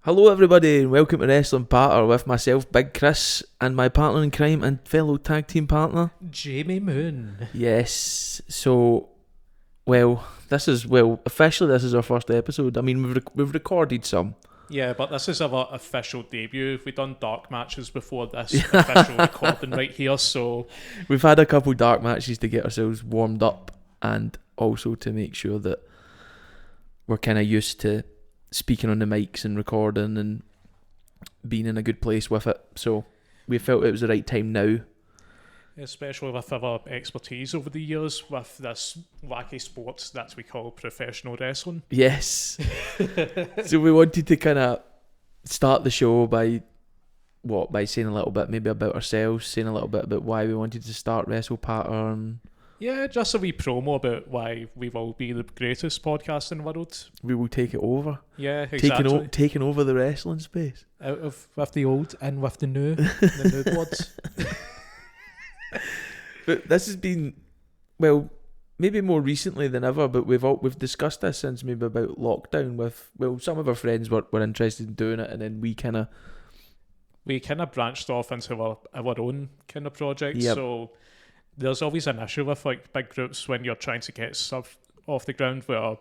Hello everybody and welcome to Wrestlepatter with myself, Big Chris, and my partner in crime and fellow tag team partner, Jamie Moon. Yes, so, officially this is our first episode. I mean, we've recorded some. Yeah, but this is our official debut. We've done dark matches before this official recording right here, so... We've had a couple dark matches to get ourselves warmed up and also to make sure that we're kind of used to speaking on the mics and recording and being in a good place with it. So we felt it was the right time now. Especially with our expertise over the years with this wacky sport that we call professional wrestling. Yes. So we wanted to kind of start the show by saying a little bit maybe about ourselves, saying a little bit about why we wanted to start Wrestlepatter and... Yeah, just a wee promo about why we will be the greatest podcast in the world. We will take it over. Yeah, exactly. Taking over the wrestling space. Out of with the old and with the new, the new bloods. But this has been, maybe more recently than ever, but we've discussed this since maybe about lockdown with, some of our friends were interested in doing it, and then we kind of branched off into our own kind of project. Yep. So there's always an issue with like big groups when you're trying to get stuff off the ground where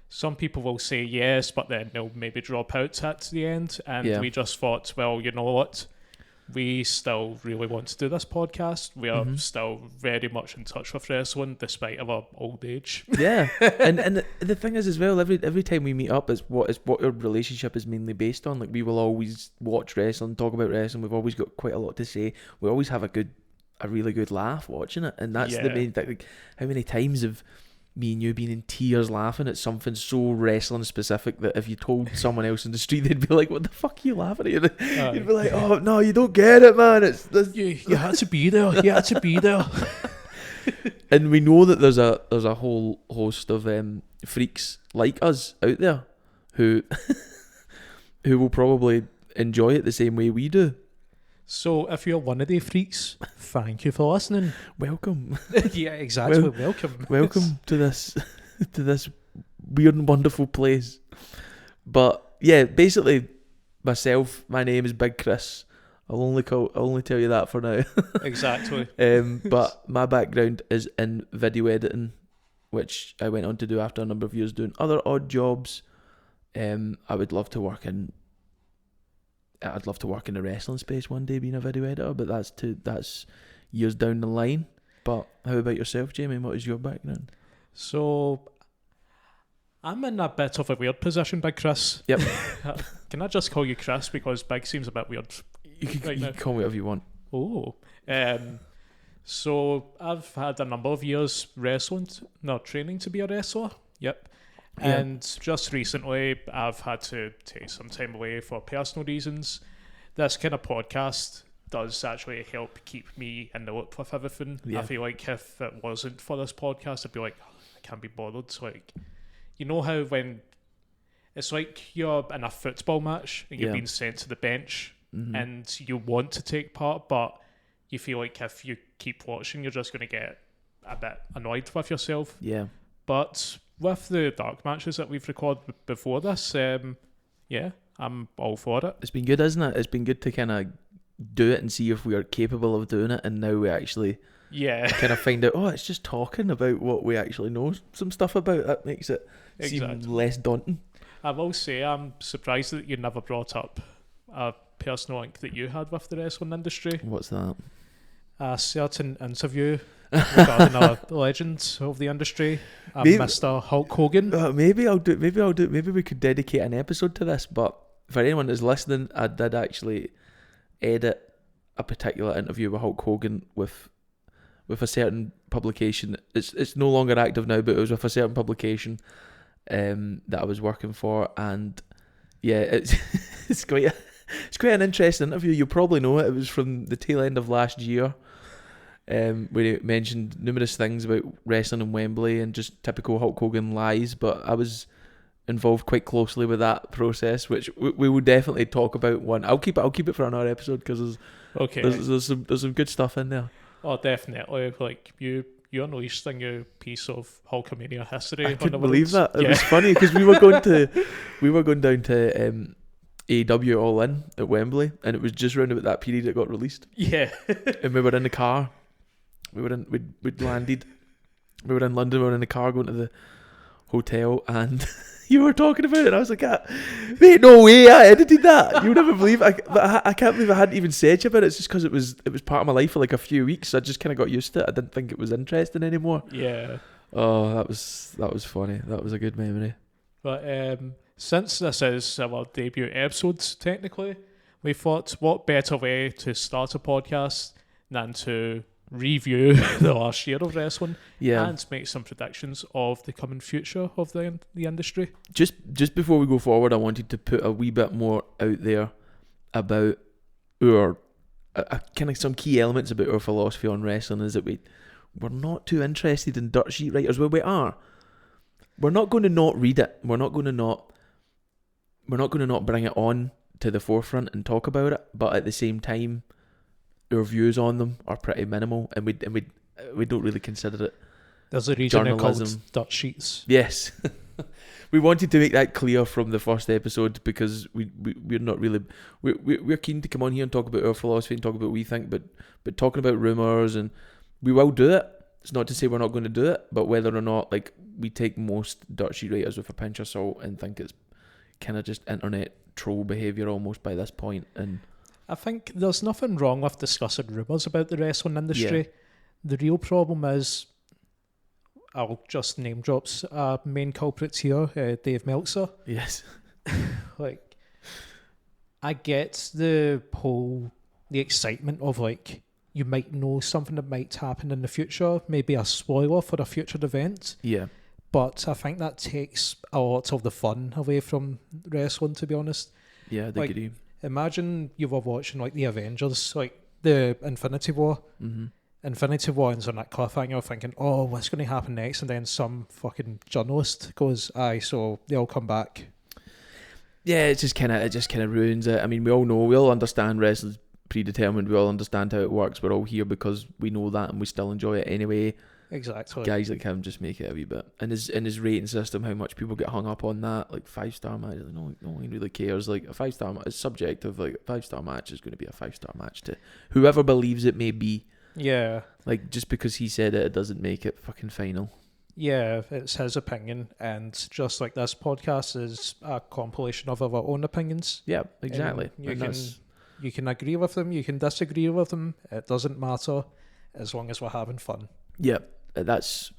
some people will say yes, but then they'll maybe drop out at the end. And we just thought, well, you know what? We still really want to do this podcast. We are still very much in touch with wrestling despite our old age. Yeah. and the thing is as well, every time we meet up is what our relationship is mainly based on. Like, we will always watch wrestling, talk about wrestling. We've always got quite a lot to say. We always have a really good laugh watching it, and that's the main thing. Like, how many times have me and you been in tears laughing at something so wrestling specific that if you told someone else in the street, they'd be like, "What the fuck are you laughing at?" You'd be like, "Oh no, you don't get it, man. It's this." You had to be there. You had to be there. And we know that there's a whole host of freaks like us out there who will probably enjoy it the same way we do. So if you're one of the freaks, thank you for listening. Welcome. Yeah, exactly. Welcome to this weird and wonderful place. But yeah, basically my name is Big Chris. I'll only tell you that for now. Exactly. But my background is in video editing, which I went on to do after a number of years doing other odd jobs. I'd love to work in the wrestling space one day, being a video editor, but that's years down the line. But how about yourself, Jamie? What is your background? So I'm in a bit of a weird position, Big Chris. Yep. Can I just call you Chris because Big seems a bit weird? You can call me whatever you want. Oh. So I've had a number of years training to be a wrestler. Yep. Yeah. And just recently, I've had to take some time away for personal reasons. This kind of podcast does actually help keep me in the loop with everything. Yeah. I feel like if it wasn't for this podcast, I'd be like, I can't be bothered. Like, you know how when it's like you're in a football match and you're being sent to the bench and you want to take part, but you feel like if you keep watching, you're just going to get a bit annoyed with yourself. Yeah. But with the dark matches that we've recorded before this, I'm all for it. It's been good, isn't it? It's been good to kind of do it and see if we are capable of doing it, and now we actually kind of find out, it's just talking about what we actually know some stuff about. That makes it seem less daunting. I will say I'm surprised that you never brought up a personal link that you had with the wrestling industry. What's that? A certain interview regarding a legend of the industry, Mr. Hulk Hogan. Maybe I'll do it. Maybe we could dedicate an episode to this. But for anyone that's listening, I did actually edit a particular interview with Hulk Hogan with a certain publication. It's no longer active now, but it was with a certain publication that I was working for, and yeah, it's quite an interesting interview. You'll probably know it. It was from the tail end of last year. Where he mentioned numerous things about wrestling in Wembley and just typical Hulk Hogan lies, but I was involved quite closely with that process, which we will definitely talk about. I'll keep it for another episode because there's some good stuff in there. Oh, definitely. Like you unleashed a new piece of Hulkamania history. I couldn't believe that. It was funny because we were going down to AEW All In at Wembley, and it was just around about that period it got released. Yeah. And we were in the car. We'd landed. We were in London. We were in the car going to the hotel, and you were talking about it. And I was like, "Mate, no way! I edited that. You'll never believe." I can't believe I hadn't even said to you about it. It's just because it was part of my life for like a few weeks. So I just kind of got used to it. I didn't think it was interesting anymore. Yeah. Oh, that was funny. That was a good memory. But since this is our debut episode, technically, we thought what better way to start a podcast than to review the last year of wrestling and make some predictions of the coming future of the industry. Just before we go forward, I wanted to put a wee bit more out there about our kind of some key elements about our philosophy on wrestling. Is that we're not too interested in dirt sheet writers. Well, we are. We're not going to not read it. We're not going to not bring it on to the forefront and talk about it. But at the same time, our views on them are pretty minimal, and we don't really consider it. There's a reason they're journalism. called dirt sheets. Yes. We wanted to make that clear from the first episode because we're not really we're keen to come on here and talk about our philosophy and talk about what we think, but talking about rumours, and we will do it. It's not to say we're not going to do it, but whether or not, like, we take most dirt sheet writers with a pinch of salt and think it's kind of just internet troll behaviour almost by this point. And I think there's nothing wrong with discussing rumours about the wrestling industry. The real problem is, I'll just name drops main culprits here, Dave Meltzer. yes, Like, I get the excitement of, like, you might know something that might happen in the future, maybe a spoiler for a future event. yeah, But I think that takes a lot of the fun away from wrestling, to be honest. yeah, I agree. Imagine you were watching, like, the Avengers, like the Infinity War. Mm-hmm. Infinity War ends on that cliffhanger, thinking, oh, what's going to happen next? And then some fucking journalist goes, aye, so they all come back. Yeah, it just kind of ruins it. I mean, we all understand wrestling's predetermined. We all understand how it works. We're all here because we know that, and we still enjoy it anyway. Exactly. Guys like him just make it a wee bit. And his rating system, how much people get hung up on that, like 5-star match. No one really cares. Like, a 5-star match is subjective. Like, a 5-star match is going to be a 5-star match to whoever believes it may be. Yeah. Like, just because he said it doesn't make it fucking final. Yeah, it's his opinion, and just like this podcast is a compilation of our own opinions. Yeah, exactly. You can agree with them, you can disagree with them. It doesn't matter as long as we're having fun. Yeah, that's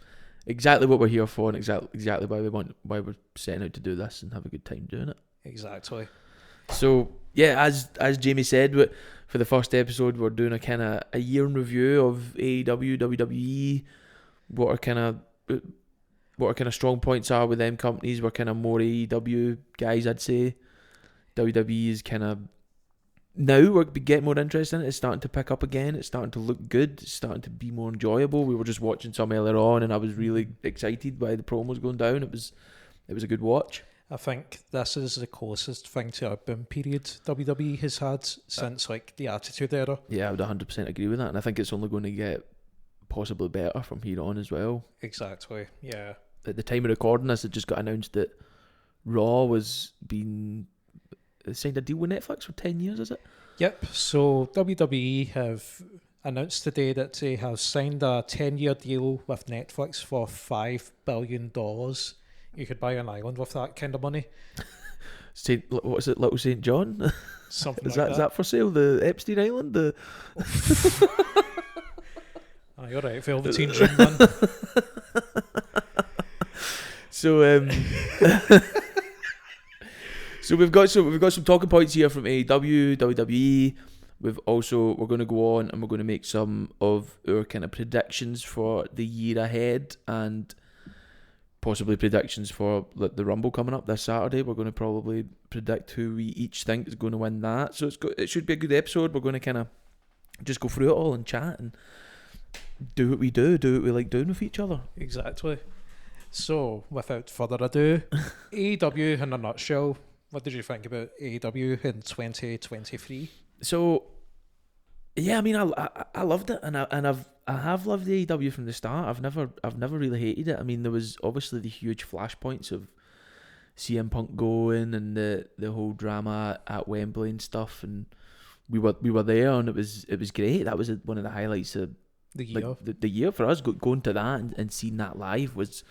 exactly what we're here for, and exactly why we're setting out to do this and have a good time doing it. Exactly. So yeah, as Jamie said, for the first episode, we're doing a kind of a year in review of AEW, WWE. What are kind of strong points are with them companies. We're kind of more AEW guys, I'd say. WWE is kind of, now we're getting more interest in it. It's starting to pick up again. It's starting to look good. It's starting to be more enjoyable. We were just watching some earlier on, and I was really excited by the promos going down. It was a good watch. I think this is the closest thing to a boom period WWE has had since, like, the Attitude Era. Yeah, I would 100% agree with that, and I think it's only going to get possibly better from here on as well. Exactly, yeah. At the time of recording this, it just got announced that Raw was being signed a deal with Netflix for 10 years, is it? Yep, so WWE have announced today that they have signed a 10-year deal with Netflix for $5 billion. You could buy an island with that kind of money. What is it, Little St. John? Something is like that. Is that for sale? The Epstein Island? You're right, Velveteen Dream, man. So so we've got some talking points here from AEW, WWE. We're going to go on and we're going to make some of our kind of predictions for the year ahead, and possibly predictions for the Rumble coming up this Saturday. We're going to probably predict who we each think is going to win that. So it should be a good episode. We're going to kind of just go through it all and chat and do what we do what we like doing with each other. Exactly. So, without further ado, AEW in a nutshell. What did you think about AEW in 2023? So, yeah, I mean, I loved it, and I have loved AEW from the start. I've never really hated it. I mean, there was obviously the huge flashpoints of CM Punk going and the whole drama at Wembley and stuff, and we were there, and it was great. That was one of the highlights of the year. Like the year for us. Going to that and seeing that live was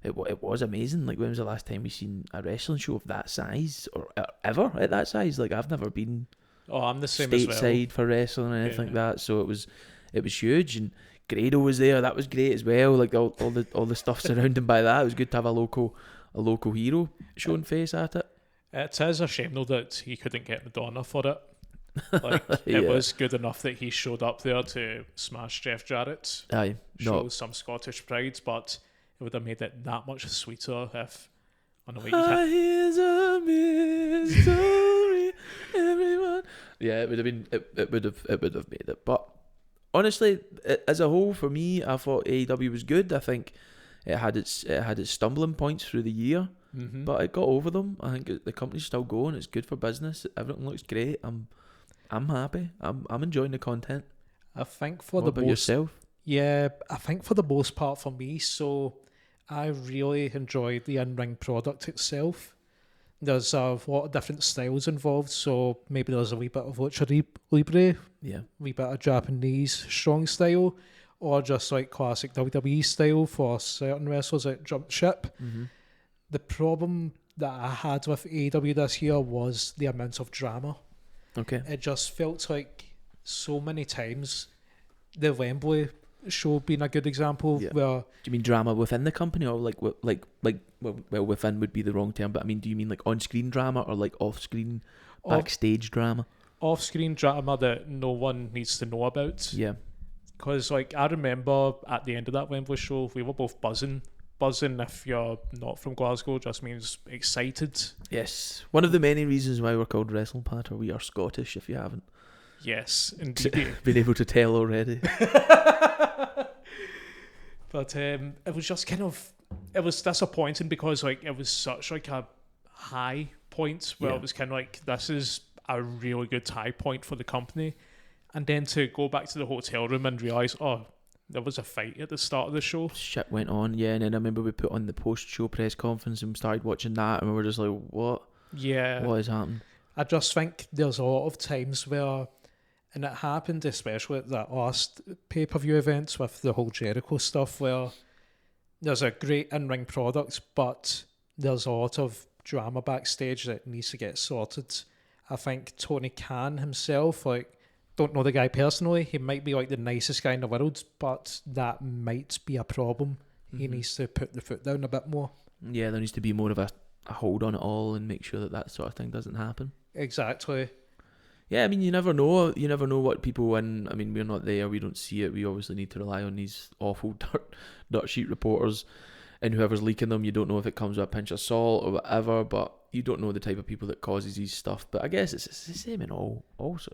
it was amazing. Like, when was the last time we seen a wrestling show of that size, or ever at that size? Like, I've never been I'm the same as well. stateside for wrestling or anything like that. So it was huge, and Grado was there. That was great as well. Like, all the stuff surrounding by that. It was good to have a local hero showing face at it. It is a shame though that he couldn't get Madonna for it. Like, it Yeah. was good enough that he showed up there to smash Jeff Jarrett, Aye, show no, some Scottish pride, but it would have made it that much sweeter if, on the way, Here's a mystery, everyone. Yeah, it would have been. It would have made it. But honestly, as a whole, for me, I thought AEW was good. I think it had its stumbling points through the year, but it got over them. I think the company's still going. It's good for business. Everything looks great. I'm happy. I'm enjoying the content. I think for What the about most, yourself? yeah, I think for the most part for me, so I really enjoyed the in-ring product itself. There's a lot of different styles involved, so maybe there's a wee bit of lucha libre, Yeah. wee bit of Japanese strong style, or just like classic WWE style for certain wrestlers that jump ship. Mm-hmm. The problem that I had with AEW this year was the amount of drama. Okay. It just felt like so many times, the Wembley show being a good example, Yeah. where Do you mean drama within the company, or well, within would be the wrong term, but I mean, do you mean like on-screen drama or like off-screen backstage drama? off-screen drama that no one needs to know about? Yeah. Because like, I remember at the end of that Wembley show, we were both buzzing. Buzzing, if you're not from Glasgow, just means excited. Yes. One of the many reasons why we're called Wrestlepatter. We are Scottish, if you haven't Yes, indeed. been able to tell already. But it was just kind of, it was disappointing because like, it was such like a high point where Yeah. it was kind of like, this is a really good high point for the company, and then to go back to the hotel room and realise, oh, there was a fight at the start of the show. Shit went on, yeah, and then I remember we put on the post-show press conference and we started watching that, and we were just like, what? Yeah. What has happened? I just think there's a lot of times where, and it happened especially at that last pay-per-view events with the whole Jericho stuff, where there's a great in-ring product, but there's a lot of drama backstage that needs to get sorted. I think Tony Khan himself, like, don't know the guy personally, he might be like the nicest guy in the world, but that might be a problem. He needs to put the foot down a bit more. Yeah, there needs to be more of a hold on it all and make sure that sort of thing doesn't happen. Exactly. Yeah, I mean, you never know. You never know what people win. I mean, we're not there. We don't see it. We obviously need to rely on these awful dirt sheet reporters and whoever's leaking them. You don't know if it comes with a pinch of salt or whatever, but you don't know the type of people that causes these stuff. But I guess it's the same in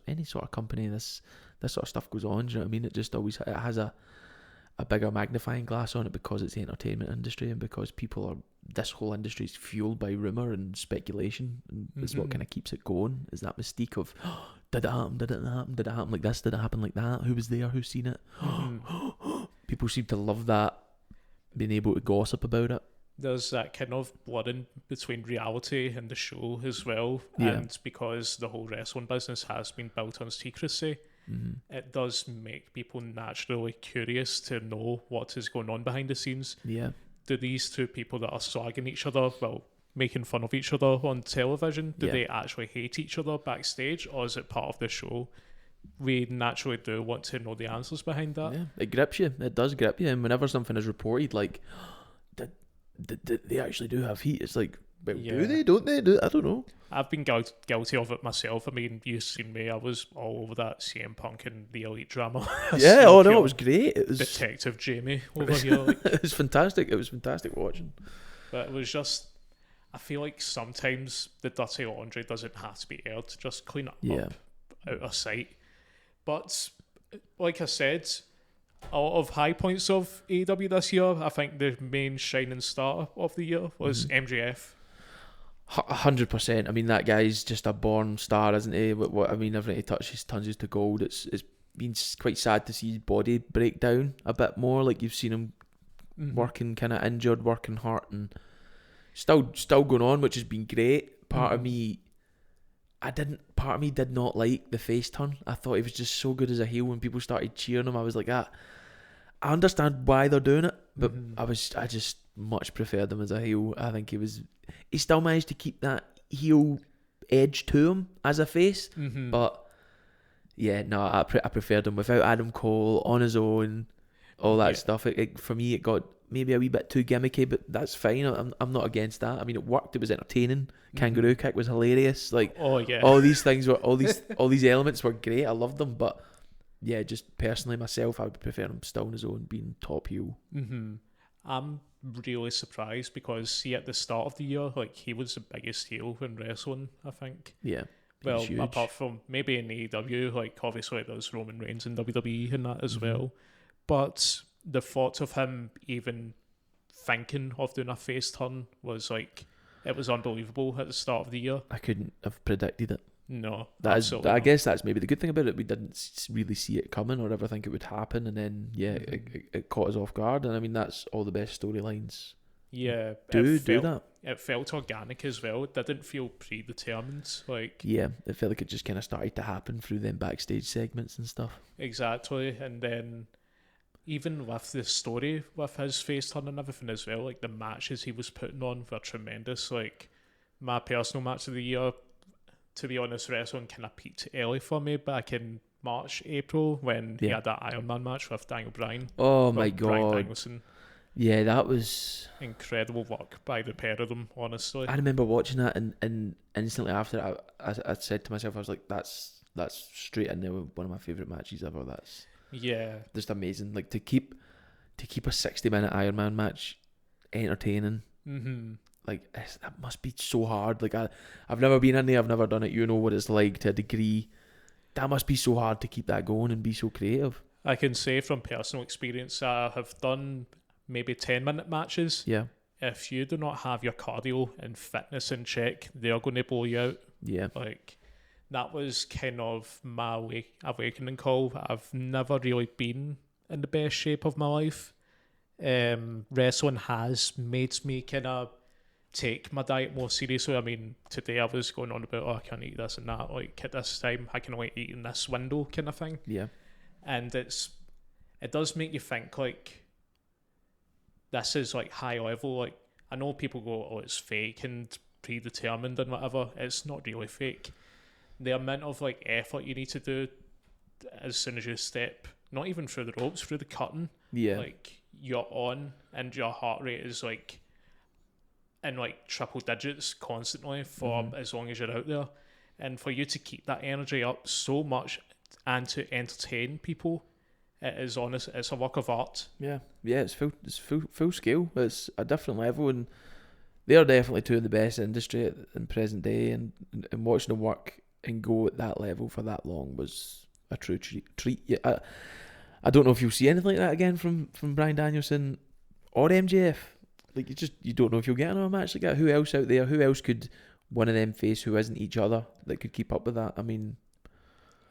any sort of company. This sort of stuff goes on. Do you know what I mean? It just always has a bigger magnifying glass on it because it's the entertainment industry and because this whole industry is fueled by rumour and speculation, and it's what kind of keeps it going, is that mystique of, did it happen, did it happen, did it happen like this, did it happen like that, who was there, who's seen it? People seem to love that, being able to gossip about it. There's that kind of blurring between reality and the show as well, Yeah. and because the whole wrestling business has been built on secrecy, it does make people naturally curious to know what is going on behind the scenes. Yeah. Do these two people that are slagging each other, well, making fun of each other on television, do Yeah. they actually hate each other backstage, or is it part of the show? We naturally do want to know the answers behind that. Yeah, it grips you. It does grip you. And whenever something is reported, like, did they actually do have heat? It's like, well, Yeah. do they? Don't they? I don't know. I've been guilty of it myself. I mean, you've seen me. I was all over that CM Punk and the Elite drama. Yeah, oh no, it was great. It was Detective Jamie over here. Like, it was fantastic. It was fantastic watching. but it was just, I feel like sometimes the dirty laundry doesn't have to be aired. Just clean it up out of sight. But like I said, a lot of high points of AEW this year. I think the main shining star of the year was MJF. 100%. I mean, that guy's just a born star, isn't he? What I mean, everything he touches turns to gold. It's been quite sad to see his body break down a bit more. Like, you've seen him working kind of injured, working hard, and still going on, which has been great. Part of me did not like the face turn. I thought he was just so good as a heel. When people started cheering him, I was like, I understand why they're doing it, but I just much preferred him as a heel. I think he still managed to keep that heel edge to him as a face, but yeah, no, I preferred him without Adam Cole on his own, all that stuff. For me, it got maybe a wee bit too gimmicky, but that's fine. I'm not against that. I mean, it worked. It was entertaining. Kangaroo kick was hilarious. Like, all these things were all these elements were great. I loved them, but yeah, just personally myself, I would prefer him still on his own, being top heel. I'm really surprised because see, at the start of the year, like, he was the biggest heel in wrestling, I think. Yeah. Well, apart from maybe in AEW, like, obviously there's Roman Reigns in WWE and that as well. But the thought of him even thinking of doing a face turn was like, it was unbelievable at the start of the year. I couldn't have predicted it. No, I guess that's maybe the good thing about it. We didn't really see it coming or ever think it would happen, and then it caught us off guard. And I mean, that's all the best storylines. Yeah, do that. It felt organic as well. It didn't feel predetermined. Like, yeah, it felt like it just kind of started to happen through them backstage segments and stuff. Exactly, and then even with the story with his face turn and everything as well, like the matches he was putting on were tremendous. Like, my personal match of the year, to be honest, wrestling kind of peaked early for me back in March, April, when he had that Iron Man match with Daniel Bryan. Oh my God. Bryan Danielson. Yeah, that was incredible work by the pair of them, honestly. I remember watching that and instantly after I said to myself, I was like, that's straight in there with one of my favourite matches ever. That's just amazing. Like, to keep a 60-minute Iron Man match entertaining. Like, that must be so hard. Like, I've never been in there, I've never done it. You know what it's like to a degree. That must be so hard to keep that going and be so creative. I can say from personal experience, I have done maybe 10-minute matches. Yeah. If you do not have your cardio and fitness in check, they're going to blow you out. Yeah. Like, that was kind of my awakening call. I've never really been in the best shape of my life. Wrestling has made me kind of take my diet more seriously. I mean, today I was going on about, I can't eat this and that. Like, at this time, I can only eat in this window kind of thing. Yeah. And it does make you think, like, this is like high level. Like, I know people go, oh, it's fake and predetermined and whatever. It's not really fake. The amount of like effort you need to do as soon as you step, not even through the ropes, through the curtain. Yeah. Like, you're on and your heart rate is like in like triple digits constantly for as long as you're out there. And for you to keep that energy up so much and to entertain people, it's a work of art. Yeah, it's full scale. It's a different level, and they are definitely two of the best in the industry in present day. And watching them work and go at that level for that long was a true treat. Yeah, I don't know if you'll see anything like that again from Bryan Danielson or MJF. Like, you don't know if you'll get another match like that. Who else out there? Who else could one of them face who isn't each other that could keep up with that? I mean,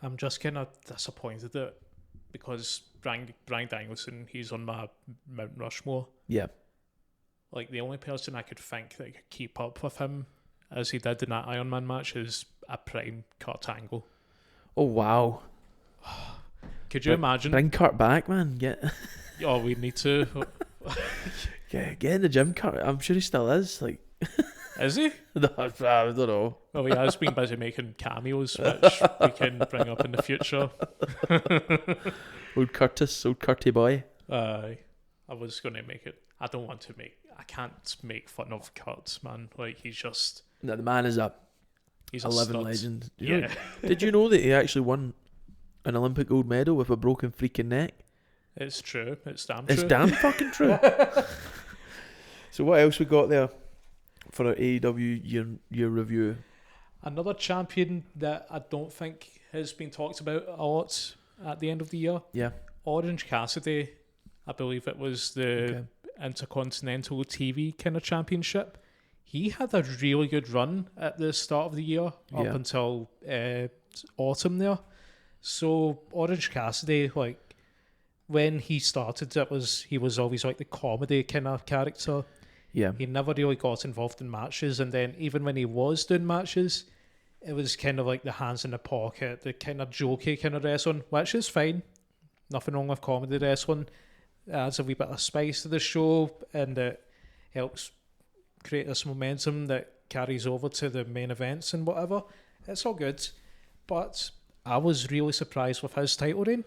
I'm just kind of disappointed that. Because Bryan Danielson, he's on my Mount Rushmore. Yeah. Like, the only person I could think that could keep up with him as he did in that Iron Man match is a prime Kurt Angle. Oh, wow. Could you imagine? Bring Kurt back, man. Oh, we need to. Get in the gym, Kurt. I'm sure he still is. Like, is he? No, I don't know. Well, he has been busy making cameos, which we can bring up in the future. Old Curty boy. I was going to make it. I can't make fun of Kurt, man. Like, he's just... No, the man is he's a living stud. legend. Yeah. Did you know that he actually won an Olympic gold medal with a broken freaking neck? It's true. It's damn true. It's damn fucking true. So what else we got there for our AEW year review? Another champion that I don't think has been talked about a lot at the end of the year. Yeah. Orange Cassidy, I believe it was the Intercontinental TV kind of championship. He had a really good run at the start of the year up until autumn there. So Orange Cassidy, like, when he started, he was always like the comedy kind of character. Yeah. He never really got involved in matches, and then even when he was doing matches, it was kind of like the hands in the pocket, the kind of jokey kind of wrestling, which is fine. Nothing wrong with comedy wrestling. It adds a wee bit of spice to the show, and it helps create this momentum that carries over to the main events and whatever. It's all good. But I was really surprised with his title reign.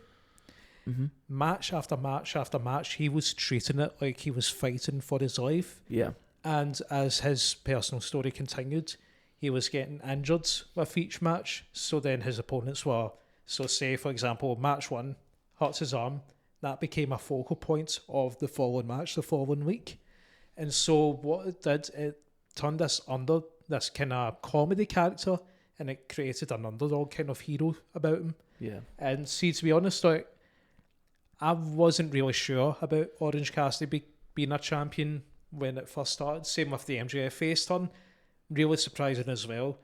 Mm-hmm. Match after match after match, he was treating it like he was fighting for his life. Yeah. And as his personal story continued, he was getting injured with each match. So then his opponents were, so say, for example, match 1, hurts his arm. That became a focal point of the following match, the following week. And so what it did, it turned this kind of comedy character, and it created an underdog kind of hero about him. Yeah. And see, to be honest, like, I wasn't really sure about Orange Cassidy being a champion when it first started. Same with the MJF face turn. Really surprising as well.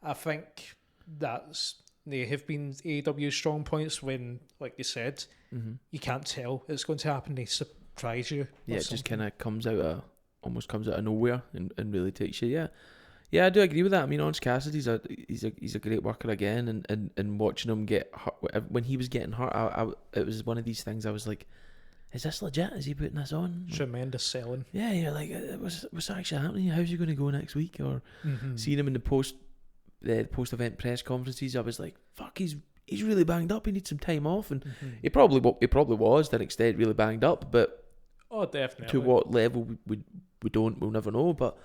I think they have been AEW strong points when, like you said, you can't tell it's going to happen. They surprise you. Yeah, it just kind of almost comes out of nowhere and really takes you. Yeah. Yeah, I do agree with that. I mean, Orange Cassidy's he's a great worker again, and watching him get hurt when he was getting hurt, it was one of these things. I was like, "Is this legit? Is he putting this on?" Tremendous selling. Yeah, you're like, "What's actually happening? How's he going to go next week?" Or seeing him in the post event press conferences, I was like, "Fuck, he's really banged up. He needs some time off," and he probably was to an extent really banged up, but definitely to what level we'll never know, but.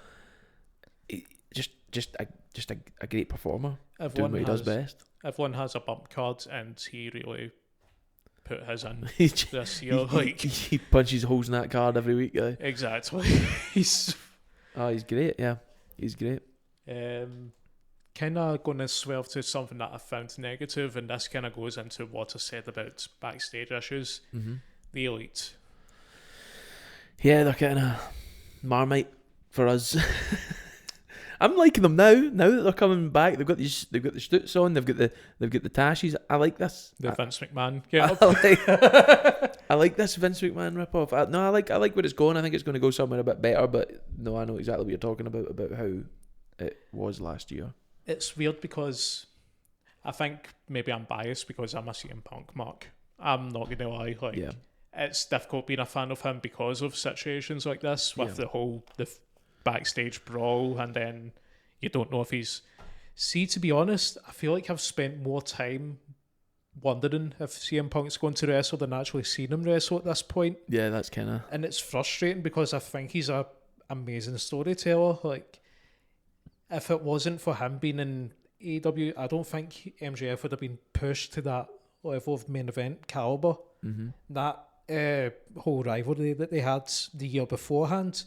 Just a great performer, doing what he does best. Everyone has a bump card, and he really put his in He this year. he punches holes in that card every week. Exactly. He's great. Yeah, he's great. Kind of going to swerve to something that I found negative, and this kind of goes into what I said about backstage issues. The Elite. Yeah, they're kind of Marmite for us. I'm liking them now. Now that they're coming back, they've got the Stutz on. They've got the Tashies. I like this. The Vince McMahon. I like this Vince McMahon ripoff. I like where it's going. I think it's going to go somewhere a bit better. But no, I know exactly what you're talking about how it was last year. It's weird because I think maybe I'm biased because I'm a CM Punk mark. I'm not going to lie. It's difficult being a fan of him because of situations like this with the backstage brawl, and then you don't know if he's... See, to be honest, I feel like I've spent more time wondering if CM Punk's going to wrestle than actually seeing him wrestle at this point. Yeah, that's kind of... And it's frustrating because I think he's a amazing storyteller. Like, if it wasn't for him being in AEW, I don't think MJF would have been pushed to that level of main event caliber. That whole rivalry that they had the year beforehand,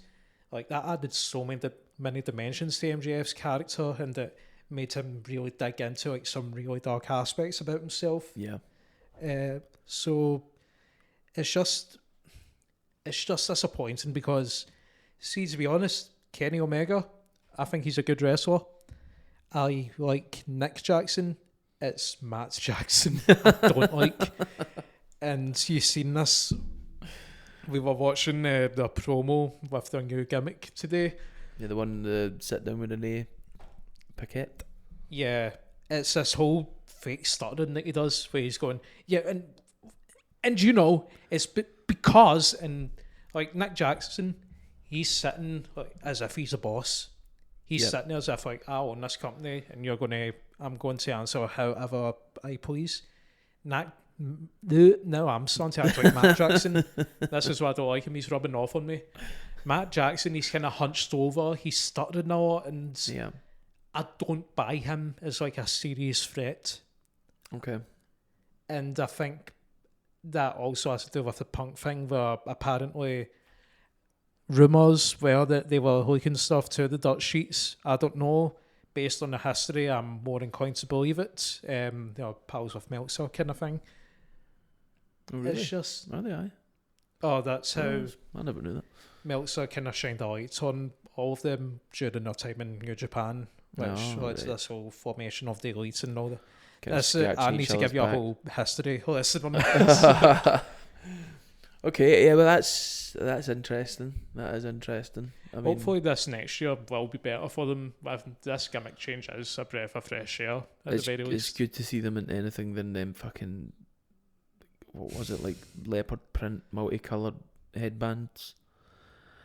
like, that added so many dimensions to MJF's character, and it made him really dig into like some really dark aspects about himself. Yeah. So it's just disappointing because, see, to be honest, Kenny Omega, I think he's a good wrestler. I like Nick Jackson. It's Matt Jackson I don't like. And you've seen this. We were watching the promo with their new gimmick today. Yeah, the one, the sit down with Renee Paquette. Yeah, it's this whole fake stuttering that he does where he's going, yeah, and you know, it's because, and like Nick Jackson, he's sitting like as if he's a boss. He's sitting there as if like, I own this company and I'm going to answer however I please. No, I'm starting to act like Matt Jackson. This is why I don't like him. He's rubbing off on me. Matt Jackson, he's kind of hunched over. He's stuttering a lot, and I don't buy him as like a serious threat. Okay. And I think that also has to do with the Punk thing, where apparently rumours were that they were leaking stuff to the dirt sheets. I don't know. Based on the history, I'm more inclined to believe it. Pals with Meltzer kind of thing. Oh, really? It's just... Are they? Aye. Oh, that's how... I never knew that. Meltzer kind of shined the lights on all of them during their time in New Japan, which led to this whole formation of the elites and all that. I need to give you a whole history lesson on this. Okay, yeah, well that's interesting. That is interesting. I mean, Hopefully this next year will be better for them. This gimmick change is a breath of fresh air at the very it's least. good to see them in anything than them fucking, what was it, like leopard print multicoloured headbands.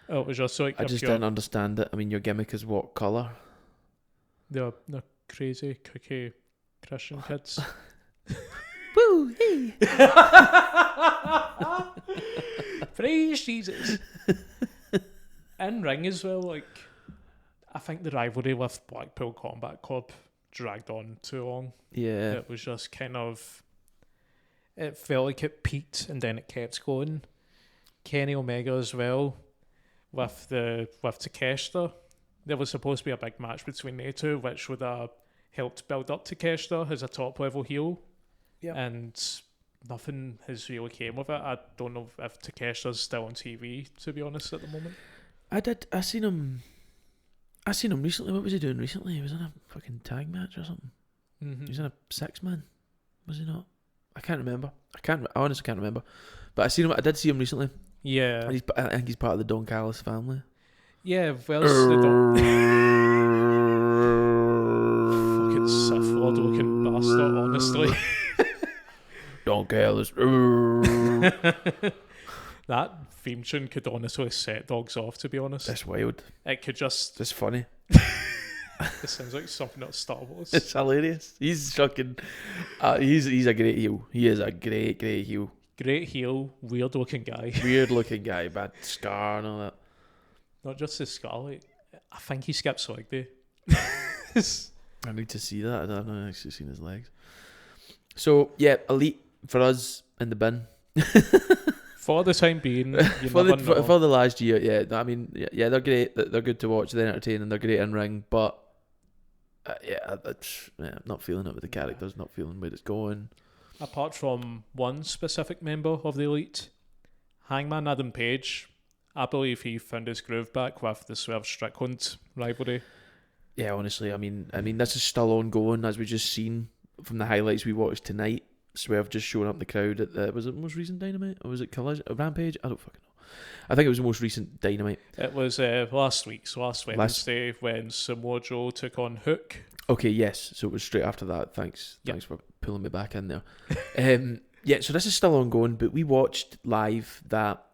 Oh, it was just like I just didn't understand it. I mean, your gimmick is what colour? They're crazy cookie Christian kids. Woo! Hey! Praise Jesus. In ring as well, like I think the rivalry with Blackpool Combat Club dragged on too long. Yeah. It was just kind of, it felt like it peaked and then it kept going. Kenny Omega as well with Takeshita. There was supposed to be a big match between the two, which would have helped build up Takeshita as a top level heel. Yeah. And nothing has really came of it. I don't know if Takeshita's still on TV, to be honest, at the moment. I seen him recently. What was he doing recently? He was in a fucking tag match or something. Mm-hmm. He was in a 6-man. Was he not? I can't remember. I honestly can't remember. But I did see him recently. Yeah. And I think he's part of the Don Callis family. Yeah, well, the fucking Sith Lord looking bastard, honestly. Don Callis. That theme tune could honestly set dogs off, to be honest. That's wild. It could just... That's funny. It sounds like something out of Star Wars. It's hilarious. He's fucking... he's a great heel. He is a great heel. Great heel, weird looking guy. Weird looking guy, bad scar and all that. Not just his scarlet. I think he skips leg day. I need to see that. I've not actually seen his legs. So, yeah, Elite for us in the bin. For the time being, for the last year, yeah. I mean, yeah, they're great. They're good to watch. They're entertaining. They're great in ring. But, I'm not feeling it with the characters. Not feeling where it's going. Apart from one specific member of the Elite, Hangman Adam Page, I believe he found his groove back with the Swerve Strickland rivalry. Yeah, honestly, I mean, this is still ongoing, as we just seen from the highlights we watched tonight. Swerve just showing up in the crowd at the, was it most recent Dynamite or was it Collision, Rampage? I don't fucking know. I think it was the most recent Dynamite. It was last Wednesday when Samoa Joe took on Hook. Okay, yes. So it was straight after that. Thanks for pulling me back in there. Yeah, so this is still ongoing, but we watched live that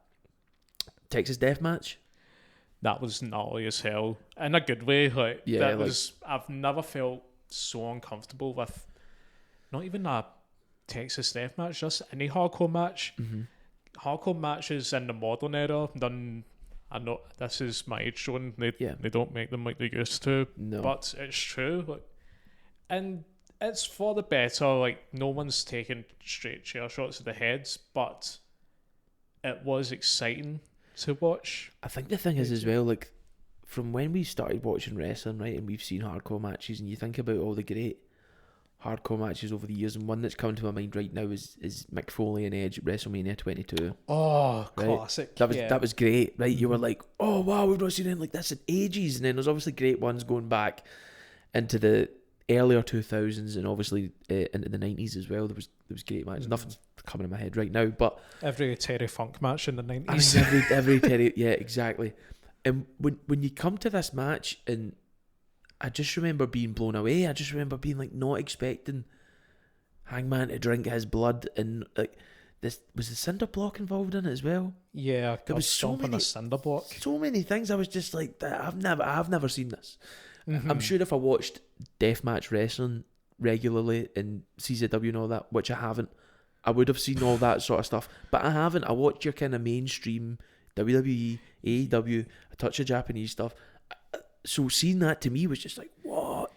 Texas Death Match. That was gnarly as hell in a good way. I've never felt so uncomfortable with not even a Texas Death Match, just any hardcore match. Mm-hmm. Hardcore matches in the modern era, I know this is my age showing. They don't make them like they used to. No. But it's true. And it's for the better. Like, no one's taking straight chair shots to the heads, but it was exciting to watch. I think the thing is as well, like, from when we started watching wrestling, right, and we've seen hardcore matches, and you think about all the great hardcore matches over the years, and one that's coming to my mind right now is Mick Foley and Edge at WrestleMania 22. Oh, right? classic. That was great, right? You were like, oh wow, we've not seen anything like this in ages. And then there's obviously great ones going back into the earlier 2000s and obviously into the 90s as well. There was great matches. Nothing's coming in my head right now, but every Terry Funk match in the 90s. I mean, every Terry, yeah, exactly. And when you come to this match, and I just remember being blown away. I just remember being like not expecting Hangman to drink his blood, and like this was the cinder block involved in it as well. Yeah, there was so many a cinder block. So many things. I was just like, I've never seen this. Mm-hmm. I'm sure if I watched deathmatch wrestling regularly in CZW and all that, which I haven't, I would have seen all that sort of stuff. But I haven't. I watch your kind of mainstream WWE, AEW, a touch of Japanese stuff. So seeing that to me was just like, what?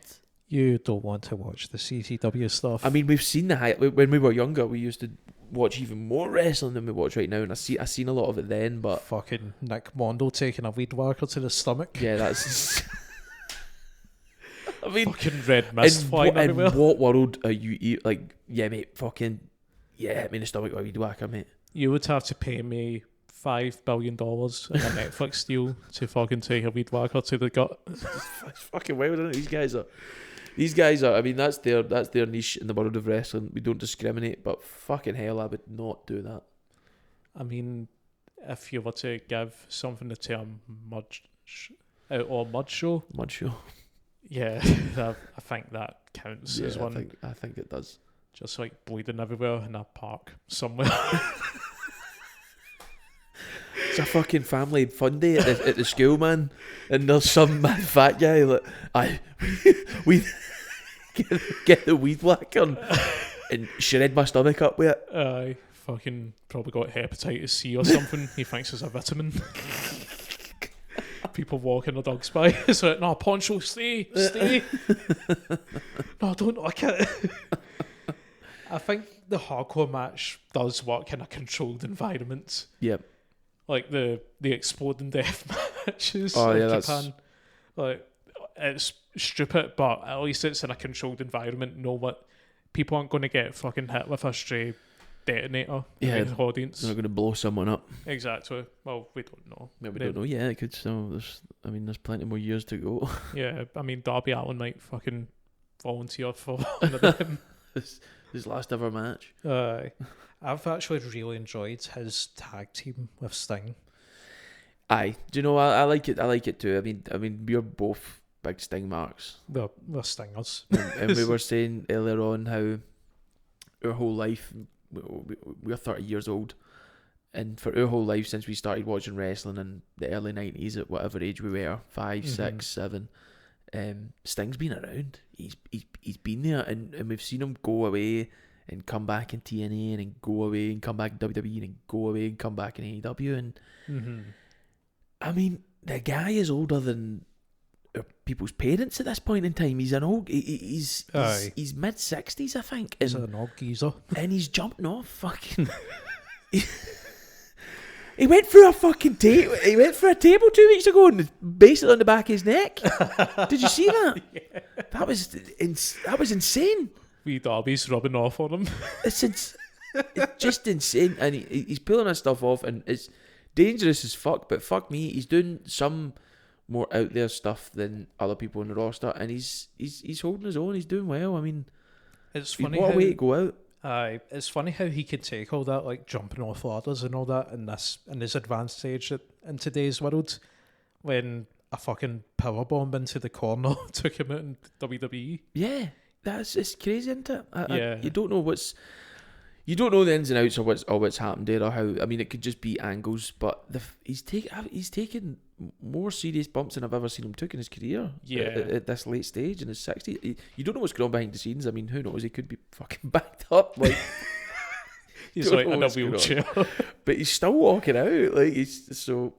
You don't want to watch the CZW stuff. I mean, we've seen when we were younger, we used to watch even more wrestling than we watch right now, and I seen a lot of it then, but fucking Nick Mondo taking a weed whacker to the stomach. Yeah, that's I mean, fucking red mist flying everywhere. In what world are you like, yeah mate, fucking hit me in the stomach with a weed whacker, mate. You would have to pay me $5 billion in a Netflix deal to fucking take a weed whacker to the gut. It's fucking wild, isn't it? These guys are. I mean, that's their niche in the world of wrestling. We don't discriminate, but fucking hell, I would not do that. I mean, if you were to give something the term outlaw mud show, yeah, I think that counts as one. I think it does. Just like bleeding everywhere in a park somewhere. It's a fucking family fun day at the school, man, and there's some mad fat guy like, we get the weed whacker and shred my stomach up with it. I fucking probably got hepatitis C or something. He thinks it's a vitamin. People walking the dogs by. It's like, no, Poncho, stay. No, don't look at it. I think the hardcore match does work in a controlled environment. Yep. Like the exploding death matches in Japan. Like, it's stupid, but at least it's in a controlled environment. Know what? People aren't going to get fucking hit with a stray detonator in the audience. They're not going to blow someone up. Exactly. Well, we don't know. Yeah, we don't know. Yeah, it could. So there's plenty more years to go. Yeah, I mean, Darby Allin might fucking volunteer for one of them. His last ever match. I've actually really enjoyed his tag team with Sting. Aye, do you know? I like it. I like it too. I mean, we're both big Sting marks. We're Stingers. And we were saying earlier on how our whole life, we're 30 years old, and for our whole life since we started watching wrestling in the early 90s, at whatever age we were, 5, 6, 7, Sting's been around. He's been there, and we've seen him go away and come back in TNA, and then go away and come back in WWE, and go away and come back in AEW, and I mean, the guy is older than people's parents at this point in time. He's an old. He's mid 60s, I think. He's an old geezer, and he's jumping off fucking. He went through a fucking table. He went through a table 2 weeks ago and based it on the back of his neck. Did you see that? Yeah. That was insane. Wee Darby's rubbing off on him. It's just insane, and he's pulling that stuff off, and it's dangerous as fuck. But fuck me, he's doing some more out there stuff than other people in the roster, and he's holding his own. He's doing well. I mean, it's funny. What a way to go out. It's funny how he could take all that, like jumping off ladders and all that, in his advanced age in today's world, when a fucking powerbomb into the corner took him out in WWE. Yeah, it's crazy, isn't it? Yeah. You don't know the ins and outs of what's happened there, or how. I mean, it could just be angles, but he's taken more serious bumps than I've ever seen him took in his career. Yeah, at this late stage in his 60s, you don't know what's going on behind the scenes. I mean, who knows? He could be fucking backed up, like he's like in a wheelchair, but he's still walking out. Like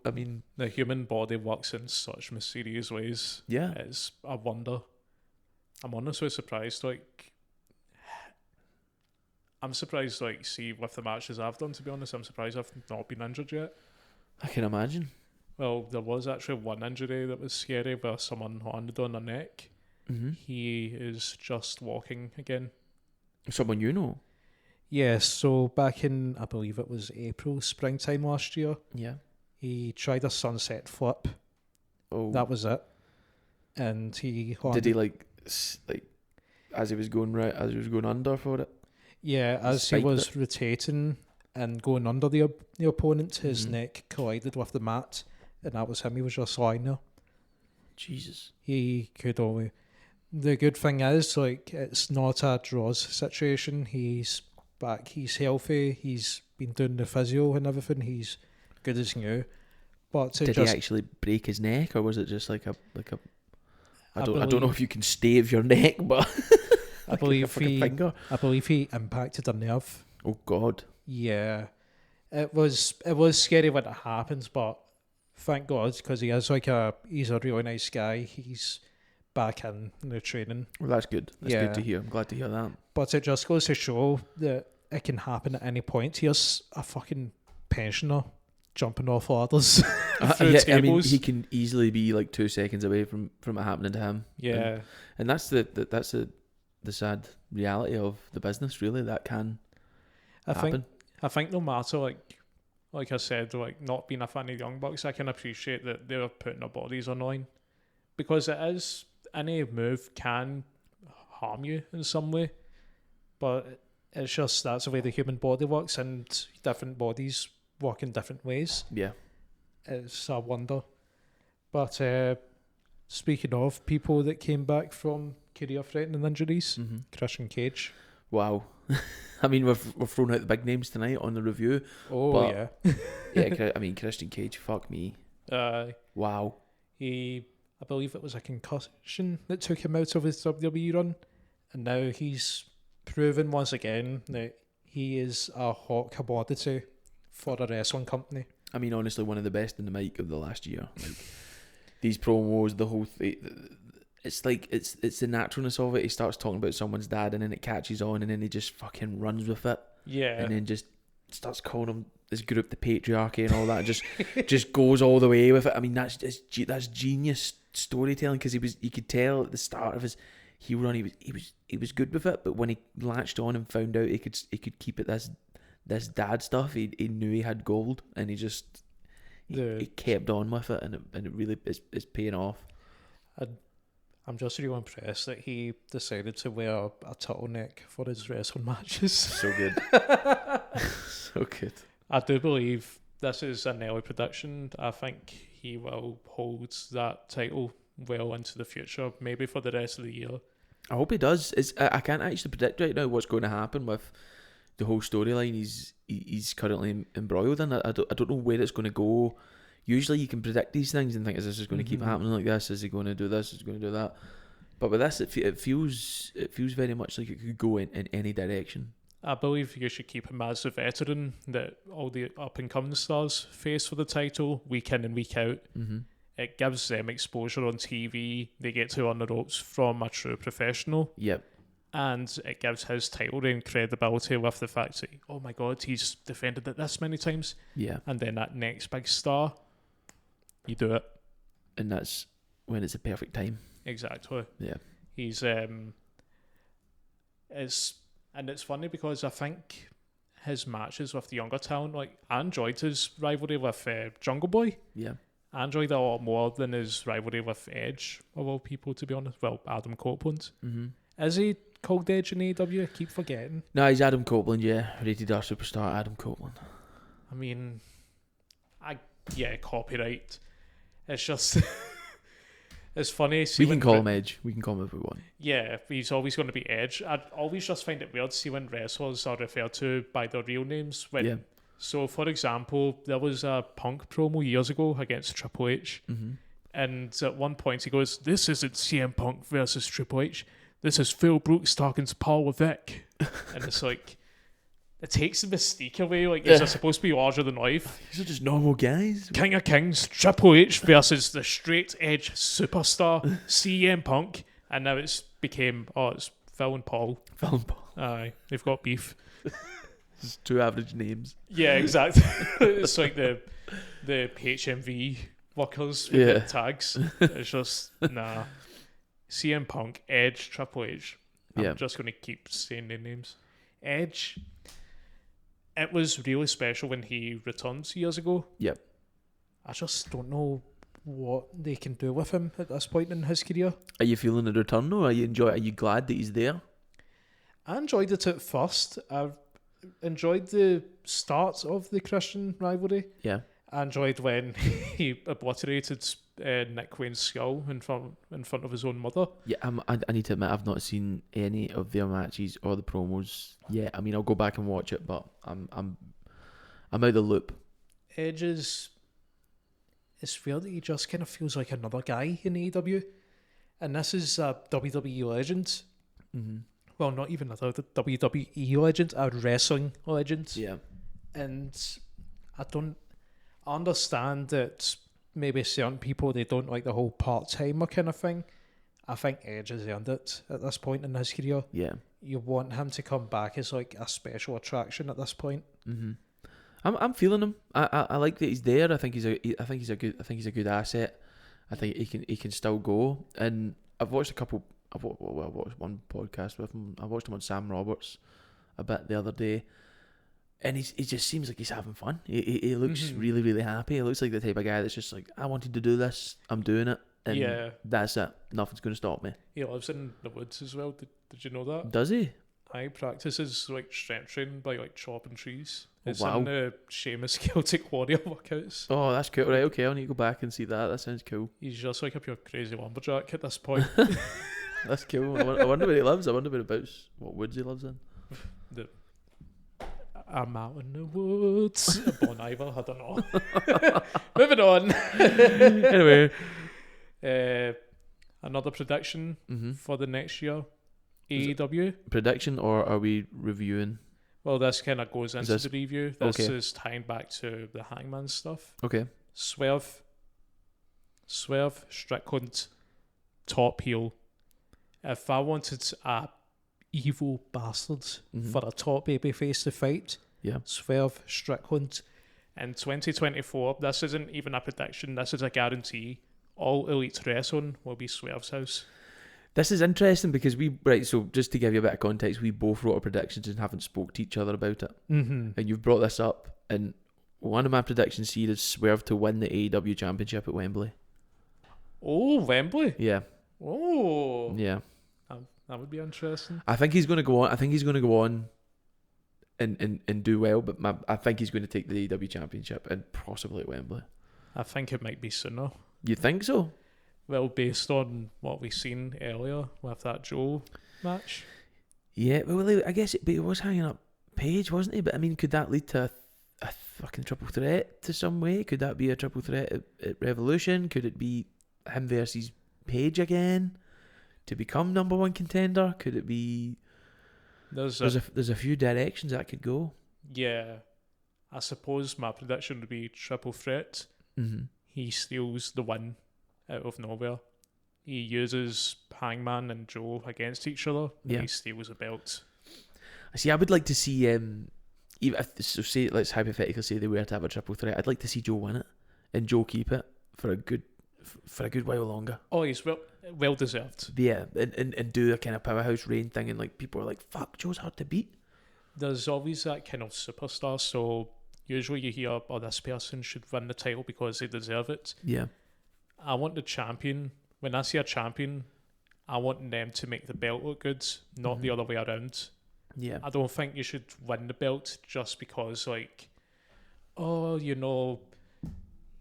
I mean, the human body works in such mysterious ways. Yeah, it's a wonder. I'm honestly surprised. I'm surprised, see, with the matches I've done, to be honest, I'm surprised I've not been injured yet. I can imagine. Well, there was actually one injury that was scary where someone landed on their neck. Mm-hmm. He is just walking again. Someone you know? Yeah, so back in, I believe it was springtime last year. Yeah. He tried a sunset flip. Oh. That was it. And he landed. Did he as he was going under for it? Yeah, as he was rotating and going under the opponent, his neck collided with the mat, and that was him. He was just lying there. Jesus. He could only. The good thing is, it's not a draws situation. He's back. He's healthy. He's been doing the physio and everything. He's good as new. But did he actually break his neck, or was it just like a? I don't know if you can stave your neck, but. I believe he impacted a nerve. Oh God. Yeah, it was scary when it happens, but thank God, because he's a really nice guy. He's back in the training. Well, that's good. That's good to hear. I'm glad to hear that. But it just goes to show that it can happen at any point. Here's a fucking pensioner jumping off ladders through tables. I mean, he can easily be 2 seconds away from it happening to him. Yeah, and that's the sad reality of the business, really. That can happen. I think no matter, like I said, not being a fan of Young Bucks, I can appreciate that they're putting their bodies on line, because any move can harm you in some way, but it's just that's the way the human body works, and different bodies work in different ways. Yeah. It's a wonder. But speaking of people that came back from career-threatening injuries, Christian Cage. Wow. I mean, we're throwing out the big names tonight on the review. Oh, yeah. Yeah, I mean, Christian Cage, fuck me. I Wow. believe it was a concussion that took him out of his WWE run, and now he's proven once again that he is a hot commodity for a wrestling company. I mean, honestly, one of the best in the mic of the last year. Like, these promos, the whole thing, it's like, it's the naturalness of it. He starts talking about someone's dad, and then it catches on, and then he just fucking runs with it. Yeah. And then just starts calling him, this group, the patriarchy and all that. Just goes all the way with it. I mean, that's genius storytelling, because you could tell at the start of his heel run, he was good with it, but when he latched on and found out he could keep it this dad stuff, he knew he had gold, and he kept on with it, and it really is paying off. I'm just really impressed that he decided to wear a turtleneck for his wrestling matches. So good. So good. I do believe this is an early prediction. I think he will hold that title well into the future, maybe for the rest of the year. I hope he does. I can't actually predict right now what's going to happen with the whole storyline he's currently embroiled in. I don't know where it's going to go. Usually you can predict these things and think, is this just going to keep happening like this? Is he going to do this? Is he going to do that? But with this, it feels very much like it could go in any direction. I believe you should keep him as a veteran that all the up-and-coming stars face for the title week in and week out. Mm-hmm. It gives them exposure on TV. They get to earn the ropes from a true professional. Yep. And it gives his title reign credibility with the fact that, oh my God, he's defended it this many times. Yeah. And then that next big star, you do it. And that's when it's a perfect time. Exactly. Yeah. He's it's funny because I think his matches with the younger talent, like, I enjoyed his rivalry with Jungle Boy. Yeah. I enjoyed it a lot more than his rivalry with Edge, of all people, to be honest. Well, Adam Copeland. Mm-hmm. Is he called Edge in AEW? I keep forgetting. No, he's Adam Copeland, yeah. Rated R superstar Adam Copeland. I mean, copyright. It's just... It's funny. We can call him Edge. We can call him if we want. Yeah, he's always going to be Edge. I always just find it weird to see when wrestlers are referred to by their real names. So, for example, there was a Punk promo years ago against Triple H. Mm-hmm. And at one point he goes, "This isn't CM Punk versus Triple H. This is Phil Brooks talking to Paul Levesque." And it's like, it takes the mystique away. Like, is it supposed to be larger than life? These are just normal guys. King of Kings, Triple H versus the straight edge superstar CM Punk. And now it's Phil and Paul. Phil and Paul. Aye, they've got beef. It's two average names. Yeah, exactly. It's like the HMV workers with the tags. It's just, nah. CM Punk, Edge, Triple H. I'm just going to keep saying their names. Edge... It was really special when he returned years ago. Yep. I just don't know what they can do with him at this point in his career. Are you feeling the return though? Are you glad that he's there? I enjoyed it at first. I enjoyed the start of the Christian rivalry. Yeah. I enjoyed when he obliterated Nick Wayne's skull in front of his own mother. Yeah, I need to admit I've not seen any of their matches or the promos yet. I mean, I'll go back and watch it, but I'm out of the loop. Edge it's weird that he just kind of feels like another guy in AEW, and this is a WWE legend. Mm-hmm. Well, not even a WWE legend, a wrestling legend. Yeah, and I understand that maybe certain people, they don't like the whole part-timer kind of thing. I think Edge has earned it at this point in his career. Yeah. You want him to come back as like a special attraction at this point. Mm-hmm. I'm feeling him. I like that he's there. I think he's a good asset. I think he can still go. And I've watched I watched one podcast with him. I watched him on Sam Roberts a bit the other day. And he just seems like he's having fun. He looks really, really happy. He looks like the type of guy that's just like, I wanted to do this, I'm doing it, and that's it. Nothing's going to stop me. He lives in the woods as well. Did you know that? Does he? I practices like strength training by like chopping trees. Oh, It's wow. in the Seamus Celtic Warrior workouts. Oh, that's cool. Right, okay, I'll need to go back and see that. That sounds cool. He's just like a pure crazy lumberjack at this point. That's cool. I wonder where he lives. I wonder whereabouts, what woods he lives in. I'm out in the woods. Bon Iver, I don't know. Moving on. Anyway. Another prediction Mm-hmm. for the next year. AEW. Prediction, or are we reviewing? Well, this kind of goes into this- the review. This okay. is tying back to the Hangman stuff. Okay. Swerve, Strickland, top heel. If I wanted a evil bastards Mhm. for a top babyface to fight, Yeah. Swerve, Strickland. In 2024, this isn't even a prediction, this is a guarantee. All Elite Wrestling will be Swerve's house. This is interesting because so just to give you a bit of context, we both wrote our predictions and haven't spoke to each other about it. Mm-hmm. And you've brought this up, and one of my predictions here is Swerve to win the AEW Championship at Wembley. Oh, Wembley? Yeah. Oh. Yeah. That would be interesting. I think he's going to go on. And do well, but I think he's going to take the AEW Championship and possibly at Wembley. I think it might be sooner. You think so? Well, based on what we've seen earlier with that Joe match. Yeah, well, I guess it was hanging up Page, wasn't he? But I mean, could that lead to a fucking triple threat to some way? Could that be a triple threat at Revolution? Could it be him versus Page again to become number one contender? Could it be? There's a few directions that could go. Yeah, I suppose my prediction would be triple threat. Mm-hmm. He steals the win out of nowhere. He uses Hangman and Joe against each other. And Yeah. he steals a belt. See, I would like to see even say let's hypothetically say they were to have a triple threat. I'd like to see Joe win it and Joe keep it for a good while longer. Oh, he's well deserved. Yeah, and do a kind of powerhouse reign thing, and like people are like, "Fuck, Joe's hard to beat." There's always that kind of superstar. So usually you hear, "Oh, this person should win the title because they deserve it." Yeah, I want the champion. When I see a champion, I want them to make the belt look good, not the other way around. yeah, I don't think you should win the belt just because, like, oh,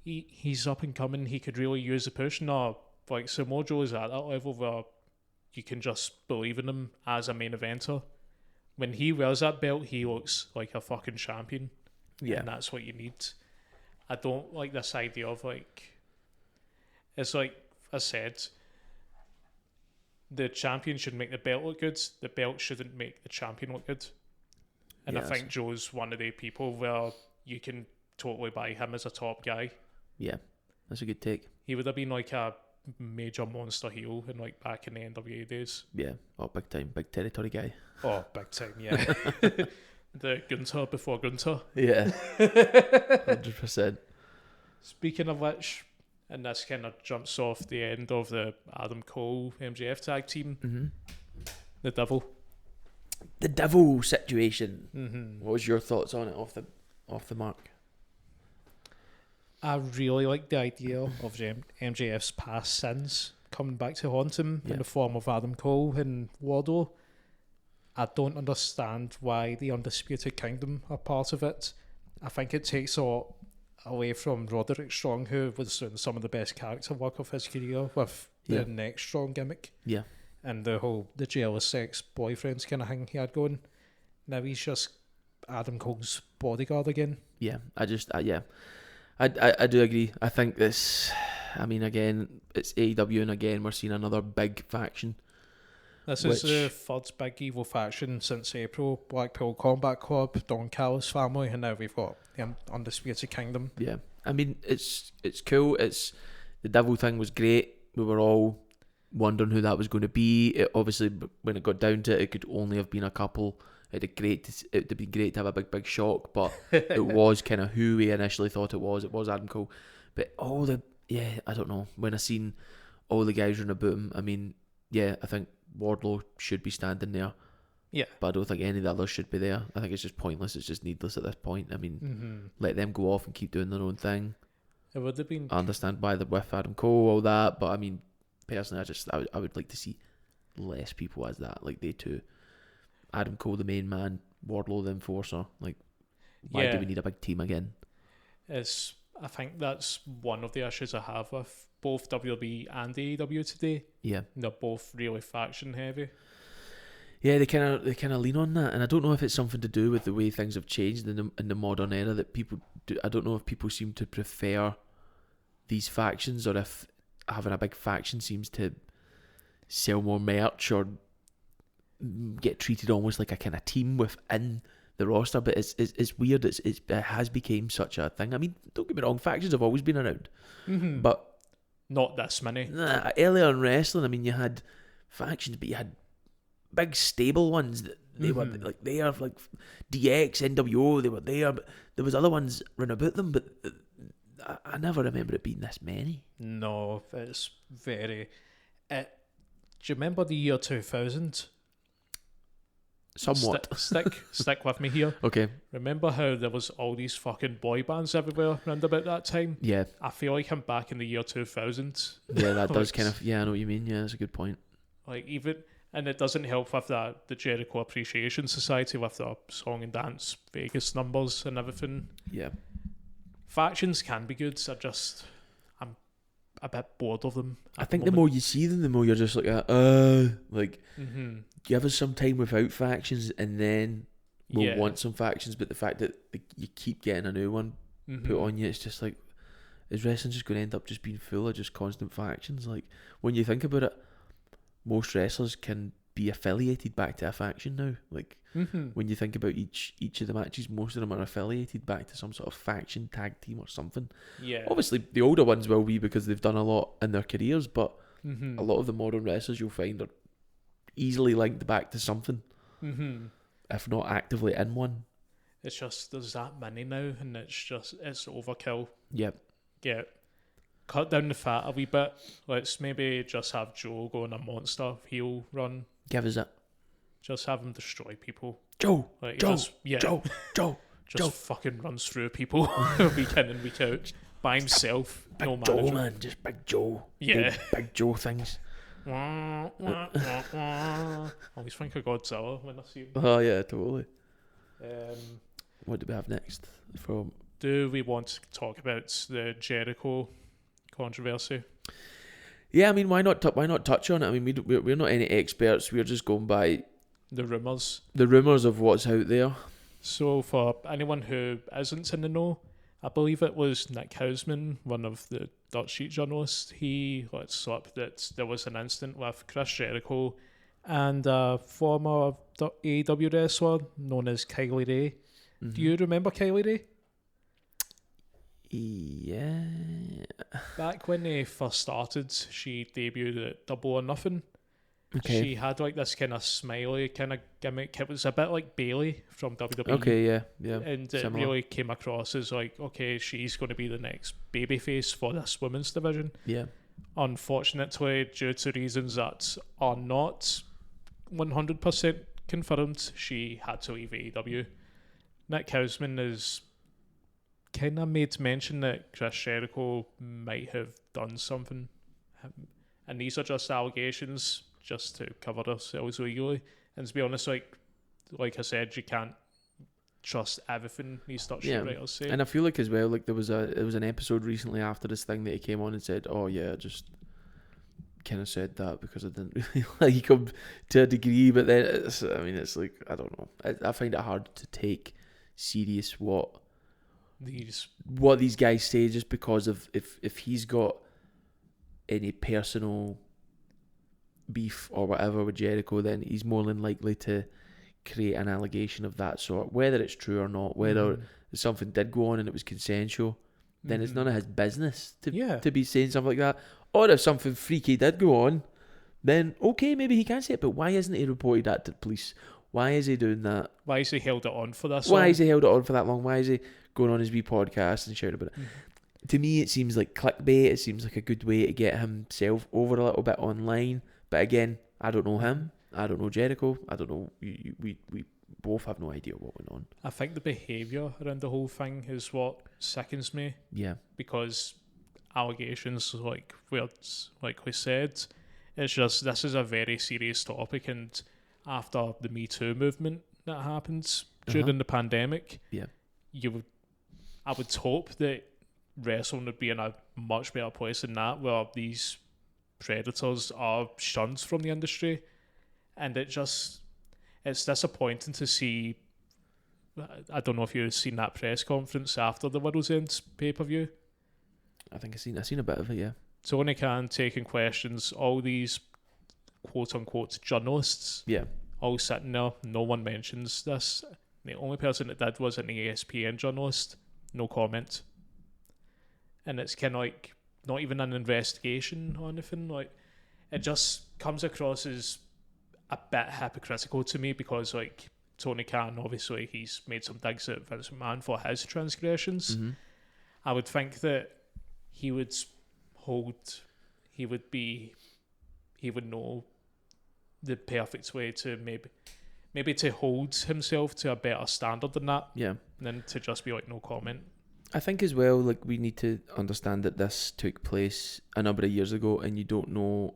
he's up and coming, he could really use the push. No, like, Samoa Joe is at that level where you can just believe in him as a main eventer. When he wears that belt, he looks like a fucking champion. yeah. And that's what you need. I don't like this idea of, like, it's like I said, the champion should make the belt look good. The belt shouldn't make the champion look good. And I Yes. think Joe's one of the people where you can totally buy him as a top guy. Yeah, that's a good take. He would have been like a major monster heel in like back in the NWA days. Yeah, big time, big territory guy. Oh, big time, yeah. The Gunter before Gunter. Yeah, 100%. Speaking of which, and this kind of jumps off the end of the Adam Cole MJF tag team, Mm-hmm. the Devil. The devil situation. Mm-hmm. What was your thoughts on it off the mark? I really like the idea of MJF's past sins coming back to haunt him Yeah. in the form of Adam Cole and Wardlow. I don't understand why the Undisputed Kingdom are part of it. I think it takes a lot away from Roderick Strong, who was doing some of the best character work of his career with Yeah. the Next Strong gimmick Yeah, and the jealous ex-boyfriends kind of thing he had going. Now he's just Adam Cole's bodyguard again. yeah. I do agree. I think this. I mean, again, it's AEW, and again, we're seeing another big faction. This is the third big evil faction since April. Blackpool Combat Club, Don Callis family, and now we've got the Undisputed Kingdom. Yeah, I mean, it's cool. It's the devil thing was great. We were all wondering who that was going to be. It obviously, when it got down to it, it could only have been a couple. It'd be great to have a big shock, but it was kind of who we initially thought it was. It was Adam Cole, but I don't know. When I seen all the guys running about him, I mean, yeah, I think Wardlow should be standing there. Yeah. But I don't think any of the others should be there. I think it's just pointless. It's just needless at this point. I mean, let them go off and keep doing their own thing. It would have been. I understand why they're with Adam Cole, all that, but I mean, personally, I would like to see less people as that, like they two. Adam Cole the main man, Wardlow the enforcer. Like, why do we need a big team again? I think that's one of the issues I have with both WWE and AEW today. Yeah, they're both really faction heavy. Yeah, they kind of lean on that, and I don't know if it's something to do with the way things have changed in the modern era that people do. I don't know if people seem to prefer these factions, or if having a big faction seems to sell more merch or get treated almost like a kind of team within the roster. But it's weird. It has become such a thing. I mean, don't get me wrong, factions have always been around, but not this many. Earlier in wrestling, I mean, you had factions, but you had big stable ones that they were like there, like DX, NWO, they were there, but there was other ones run about them, but I never remember it being this many. No, it's very. Do you remember the year 2000? Somewhat. Stick with me here. Okay. Remember how there was all these fucking boy bands everywhere around about that time? Yeah. I feel like I'm back in the year 2000. Yeah, that does kind of. Yeah, I know what you mean. Yeah, that's a good point. Like even. And it doesn't help with the Jericho Appreciation Society with the song and dance Vegas numbers and everything. Yeah. Factions can be good. I'm a bit bored of them. I think the more you see them, the more you're just like, give us some time without factions, and then we'll want some factions. But the fact that you keep getting a new one put on you, it's just like, is wrestling just going to end up just being full of just constant factions? Like, when you think about it, most wrestlers can be affiliated back to a faction now. Like, when you think about each of the matches, most of them are affiliated back to some sort of faction, tag team or something. Yeah. Obviously, the older ones will be because they've done a lot in their careers, but a lot of the modern wrestlers you'll find are easily linked back to something, if not actively in one. It's just, there's that many now, and it's overkill. Yep. Yeah. Cut down the fat a wee bit. Let's maybe just have Joe go on a monster heel run. Give us it. Just have him destroy people. Joe, like, Joe, Joe. Just fucking runs through people week in and week out by himself. Big no Joe, manager. man. Just Big Joe. Yeah. Big Joe things. I always think of Godzilla when I see him. Oh, yeah, totally. What do we have next? Do we want to talk about the Jericho controversy? Yeah, I mean, why not touch on it? I mean, we're not any experts. We're just going by the rumours of what's out there. So for anyone who isn't in the know, I believe it was Nick Hausman, one of the Dirt Sheet journalists. He let slip that there was an incident with Chris Jericho and a former AEW wrestler known as Kylie Ray. Do you remember Kylie Ray? Yeah. Back when they first started, she debuted at Double or Nothing. Okay. She had like this kind of smiley kind of gimmick. It was a bit like Bailey from WWE. Okay, yeah. And Similar. It really came across as like, okay, she's going to be the next babyface for this women's division. Yeah. Unfortunately, due to reasons that are not 100% confirmed, she had to leave AEW. Nick Hausman has kind of made mention that Chris Jericho might have done something. And these are just allegations just to cover ourselves legally. And to be honest, like I said, you can't trust everything these Dirt Sheet writers say. And I feel like as well, like there was an episode recently after this thing that he came on and said, "Oh yeah, just kind of said that because I didn't really like him to a degree." But then it's like, I don't know. I find it hard to take serious what these guys say, just because of if he's got any personal beef or whatever with Jericho, then he's more than likely to create an allegation of that sort, whether it's true or not, whether something did go on and it was consensual, then it's none of his business to be saying something like that. Or if something freaky did go on, then okay, maybe he can say it, but why isn't he reported that to the police? Why is he doing that? Why is he held it on for this Why long? has he held it on for that long? Why is he going on his wee podcast and shouting about it? To me, it seems like clickbait. It seems like a good way to get himself over a little bit online. But again, I don't know him. I don't know Jericho. I don't know. We both have no idea what went on. I think the behaviour around the whole thing is what sickens me. Yeah. Because allegations, like we said, it's just, this is a very serious topic, and after the Me Too movement that happened during the pandemic, Yeah. I would hope that wrestling would be in a much better place than that, where these predators are shunned from the industry, and it's disappointing to see. I don't know if you've seen that press conference after the World's End pay-per-view. I think I seen a bit of it, yeah. Tony Khan taking questions, all these quote-unquote journalists, Yeah. all sitting there, no one mentions this. The only person that did was an ESPN journalist, no comment. And it's kind of like not even an investigation or anything. Like, it just comes across as a bit hypocritical to me, because like Tony Khan, obviously he's made some digs at Vince McMahon for his transgressions. Mm-hmm. I would think that he would know the perfect way to maybe to hold himself to a better standard than that. Yeah. Than to just be like, no comment. I think as well, like, we need to understand that this took place a number of years ago, and you don't know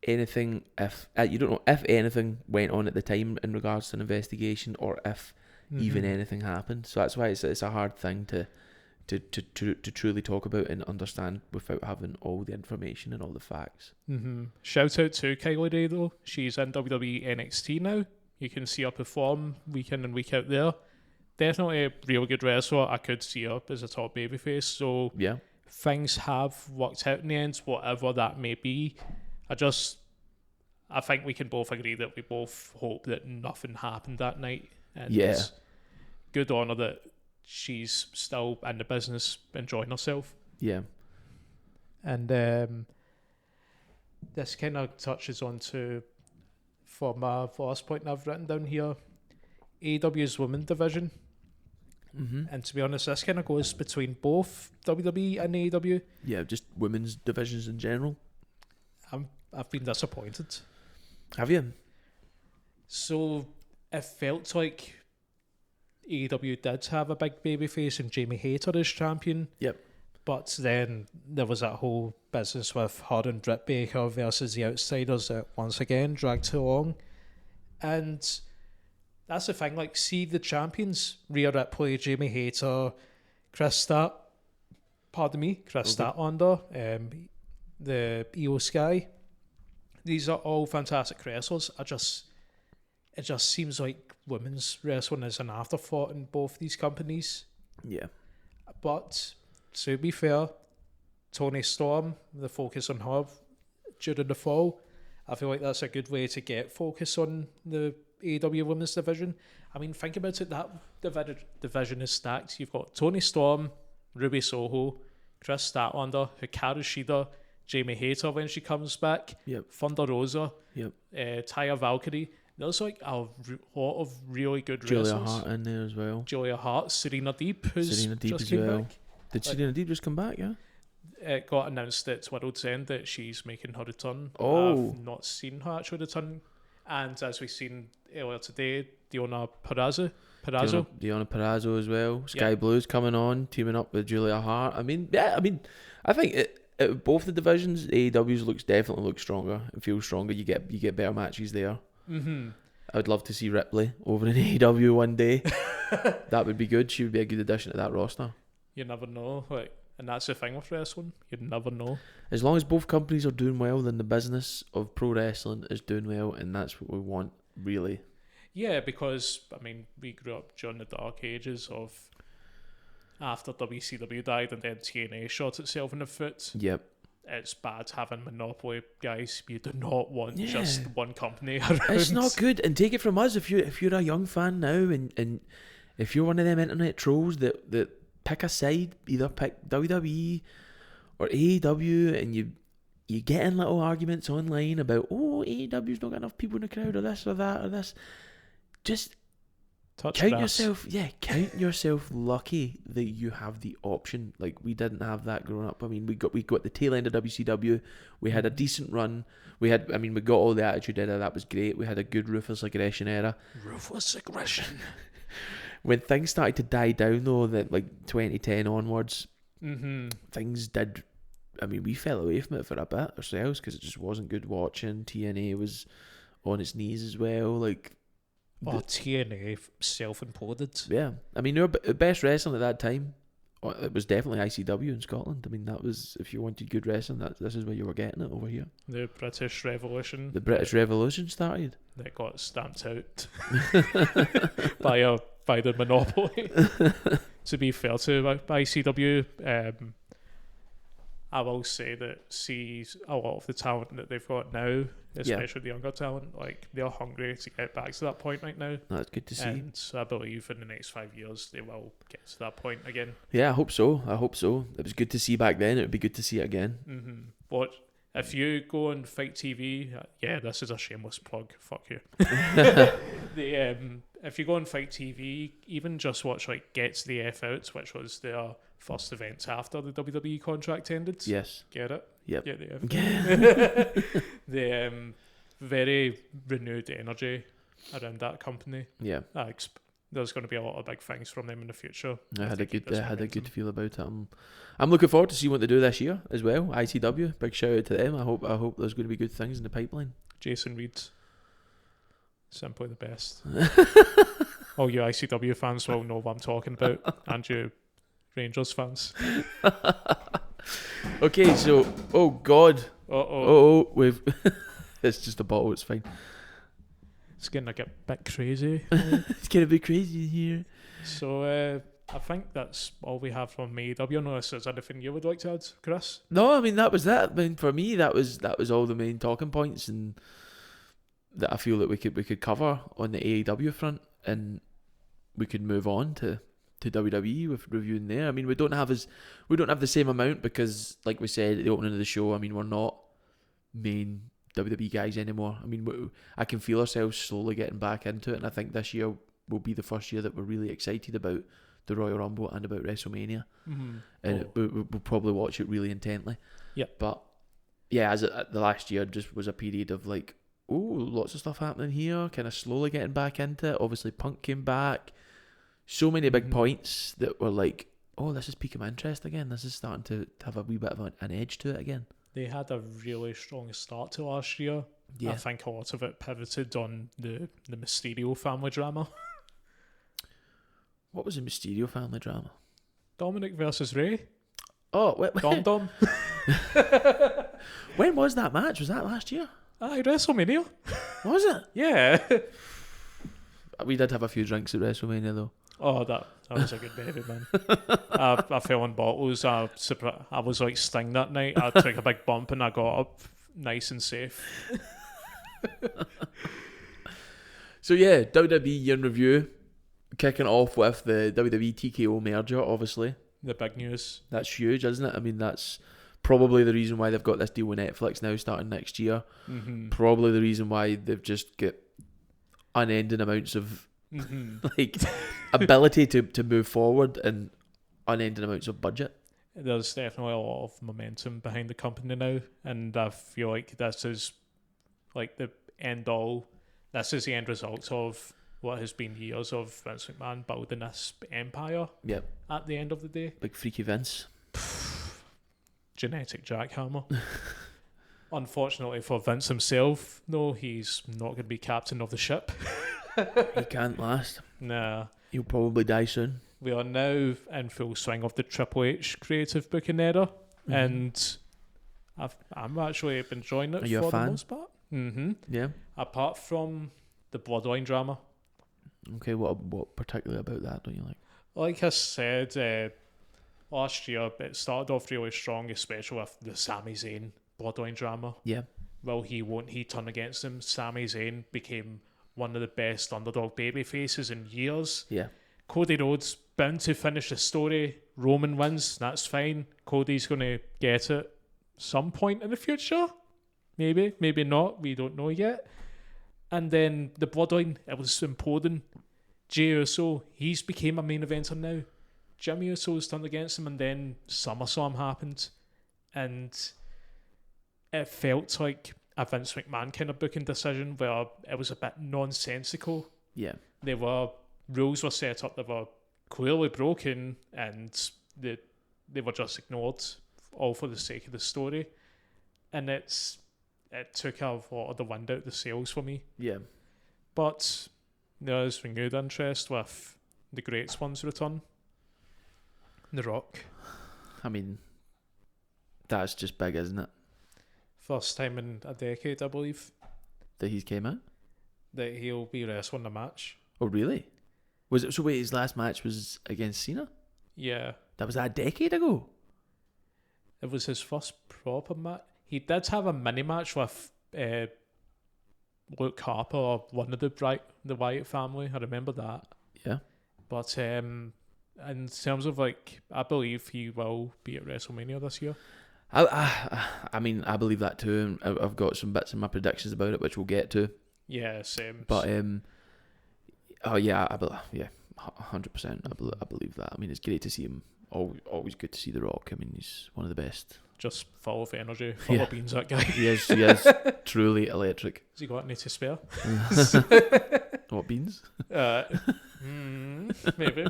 anything if anything went on at the time in regards to an investigation, or if even anything happened. So that's why it's a hard thing to truly talk about and understand without having all the information and all the facts. Shout out to Kylie Ray though. She's in WWE NXT now. You can see her perform week in and week out there. Definitely a real good wrestler. I could see her as a top babyface. So yeah, things have worked out in the end, whatever that may be. I think we can both agree that we both hope that nothing happened that night. And it's good on her that she's still in the business enjoying herself. Yeah. And this kind of touches on to, for my first point I've written down here, AEW's women division. And to be honest, this kind of goes between both WWE and AEW. Yeah, just women's divisions in general. I've been disappointed. Have you? So it felt like AEW did have a big babyface and Jamie Hayter as champion. Yep. But then there was that whole business with her and Britt Baker versus the Outsiders that once again dragged too long. And that's the thing, like, see the champions, Rhea Ripley, Jamie Hayter, Chris Statlander, the Io Sky. These are all fantastic wrestlers. It just seems like women's wrestling is an afterthought in both these companies. Yeah. But to be fair, Toni Storm, the focus on her during the fall, I feel like that's a good way to get focus on the AEW women's division. I mean, think about it, that division is stacked. You've got Toni Storm, Ruby Soho, Chris Statlander, Hikaru Shida, Jamie Hayter when she comes back, Thunder Rosa, Taya Valkyrie. There's like a lot of really good wrestlers. Julia Hart in there as well. Julia Hart, Serena Deeb, who's just as came well. back. Did Serena Deeb just come back, yeah? It got announced at World's End that she's making her return. Oh. I've not seen her actually return. And as we've seen earlier today, Deonna Purrazzo as well. Sky Blue's coming on, teaming up with Julia Hart. I think both the divisions, AEW's definitely looks stronger. It feels stronger. You get better matches there. I would love to see Ripley over in AEW one day. That would be good. She would be a good addition to that roster. You never know, and that's the thing with wrestling. You'd never know. As long as both companies are doing well, then the business of pro wrestling is doing well, and that's what we want, really. Yeah, because we grew up during the dark ages of after WCW died, and then TNA shot itself in the foot. Yep. It's bad having monopoly, guys. You do not want just one company around. It's not good. And take it from us, if you're a young fan now, and if you're one of them internet trolls that pick a side, either pick WWE or AEW, and you get in little arguments online about, AEW's not got enough people in the crowd, or this or that or this. Just count yourself lucky that you have the option. Like, we didn't have that growing up. We got the tail end of WCW. We had a decent run. We got all the Attitude Era. That was great. We had a good Ruthless Aggression era. Ruthless Aggression. When things started to die down, though, that 2010 onwards, things did. We fell away from it for a bit ourselves because it just wasn't good watching. TNA was on its knees as well. Like, TNA self-imploded. yeah, I mean, their best wrestling at that time, it was definitely ICW in Scotland. I mean, that was, if you wanted good wrestling, this is where you were getting it over here. The British Revolution. The British Revolution started. That got stamped out by the monopoly. To be fair to ICW, I will say that sees a lot of the talent that they've got now, especially the younger talent, like they're hungry to get back to that point right now. That's good to see. And I believe in the next 5 years they will get to that point again. Yeah, I hope so. It was good to see back then. It would be good to see it again. Mm-hmm. But if you go on Fight TV, this is a shameless plug. Fuck you. If you go on Fight TV, even just watch like Get to the F Out, which was their first event after the WWE contract ended. Yes. Get it? Yep. Get the F Out. The very renewed energy around that company. Yeah. There's going to be a lot of big things from them in the future. I had a good feel about it. I'm looking forward to see what they do this year as well. ITW, big shout out to them. I hope there's going to be good things in the pipeline. Jason Reed, simply the best. All you ICW fans will know what I'm talking about, and you Rangers fans. Okay, so oh god, we've it's just a bottle. It's fine. It's getting a bit crazy. It's getting a bit crazy here. So I think that's all we have from me. Unless there's anything you would like to add, Chris? No, I mean that was that. I mean for me that was all the main talking points, and that I feel that we could cover on the AEW front, and we could move on to WWE with reviewing there. I mean we don't have the same amount because, like we said at the opening of the show, I mean we're not main WWE guys anymore. I mean, I can feel ourselves slowly getting back into it, and I think this year will be the first year that we're really excited about the Royal Rumble and about WrestleMania. Mm-hmm. And we'll probably watch it really intently. Yeah. But yeah, the last year just was a period of like, oh, lots of stuff happening here, kind of slowly getting back into it. Obviously, Punk came back. So many big points that were like, oh, this is piquing my interest again. This is starting to have a wee bit of an edge to it again. They had a really strong start to last year. Yeah. I think a lot of it pivoted on the Mysterio family drama. What was the Mysterio family drama? Dominic versus Ray. Oh, Dom. When was that match? Was that last year? WrestleMania. Was it? Yeah. We did have a few drinks at WrestleMania though. Oh, that was a good baby, man. I fell on bottles. I was like Sting that night. I took a big bump and I got up nice and safe. So yeah, WWE year in review, kicking off with the WWE TKO merger, obviously. The big news. That's huge, isn't it? I mean, that's probably the reason why they've got this deal with Netflix now starting next year. Mm-hmm. Probably the reason why they've just got unending amounts of like ability to move forward and unending amounts of budget. There's definitely a lot of momentum behind the company now, and I feel like this is like the end all. This is the end result of what has been years of Vince McMahon building this empire. Yep. At the end of the day, Big freaky Vince. Genetic jackhammer. Unfortunately for Vince himself, no, he's not going to be captain of the ship. He can't last. Nah. He'll probably die soon. We are now in full swing of the Triple H creative booking era, and I'm actually enjoying it. Are you for a fan? The most part. Mm-hmm. Yeah. Apart from the Bloodline drama. Okay, what particularly about that don't you like? Like I said, last year it started off really strong, especially with the Sami Zayn Bloodline drama. Yeah. Well, he turn against him. Sami Zayn became one of the best underdog baby faces in years. Yeah. Cody Rhodes bound to finish the story. Roman wins. That's fine. Cody's going to get it some point in the future. Maybe, maybe not. We don't know yet. And then the Bloodline, it was imploding. Jey Uso, he's became a main eventer now. Jimmy Uso's turned against him, and then SummerSlam happened. And it felt like a Vince McMahon kind of booking decision where it was a bit nonsensical. Yeah. Rules were set up that were clearly broken, and they were just ignored, all for the sake of the story. And it's it took a lot of the wind out the sails for me. Yeah. But there's renewed interest with the Greats one's return. The Rock. I mean, that's just big, isn't it? First time in a decade, I believe, That he's came out? that he'll be wrestling the match. Oh, really? Was it? So wait, his last match was against Cena? Yeah. That was a decade ago? It was his first proper match. He did have a mini match with Luke Harper, or one of the Wyatt family. I remember that. Yeah. But in terms of like, I believe he will be at WrestleMania this year. I mean, I believe that too, and I've got some bits in my predictions about it, which we'll get to. Yeah, same. But oh yeah, 100%. I believe that. I mean, it's great to see him. Always good to see The Rock. I mean, he's one of the best. Just full of energy, full of beans, that guy. He is truly electric. Has he got any to spare? What, beans? Maybe.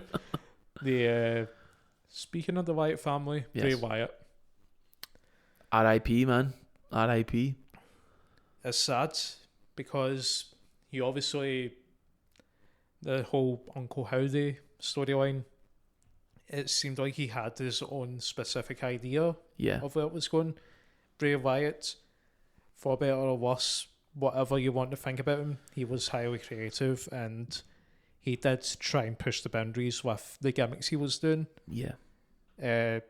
The speaking of the Wyatt family, Yes. Bray Wyatt. R.I.P. man. R.I.P. It's sad because he obviously, the whole Uncle Howdy storyline, it seemed like he had his own specific idea Yeah. of where it was going. Bray Wyatt, for better or worse, whatever you want to think about him, he was highly creative, and he did try and push the boundaries with the gimmicks he was doing. Yeah.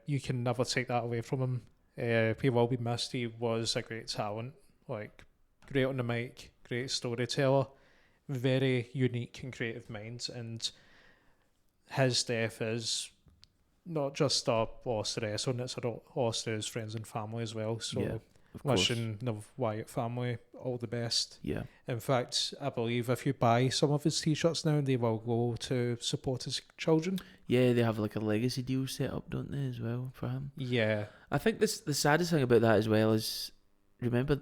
You can never take that away from him. He will be missed. He was a great talent, like great on the mic, great storyteller, very unique and creative mind, and his death is not just a loss to wrestling, it's a loss to his friends and family as well. So Yeah, of course. wishing the Wyatt family all the best. Yeah. In fact, I believe if you buy some of his t-shirts now, they will go to support his children. Yeah, they have like a legacy deal set up, don't they, as well, for him? Yeah. I think the saddest thing about that as well is, remember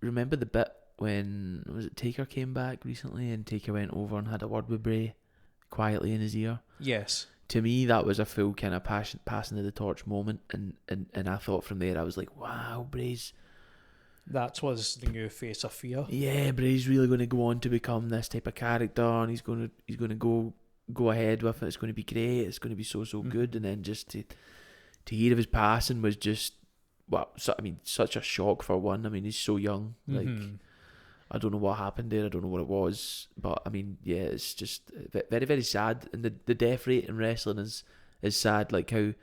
the bit when, was it Taker came back recently and Taker went over and had a word with Bray quietly in his ear? Yes. To me, that was a full kind of passing of the torch moment, and I thought from there, I was like, wow, Bray's... That was the new face of fear. Yeah, Bray's really going to go on to become this type of character, and he's going to go ahead with it. It's going to be great. It's going to be so good. And then just to hear of his passing was just, well, I mean, such a shock for one. I mean, he's so young. Like, I don't know what happened there. I don't know what it was, but I mean, yeah, it's just very, very sad. And the death rate in wrestling is sad. Like how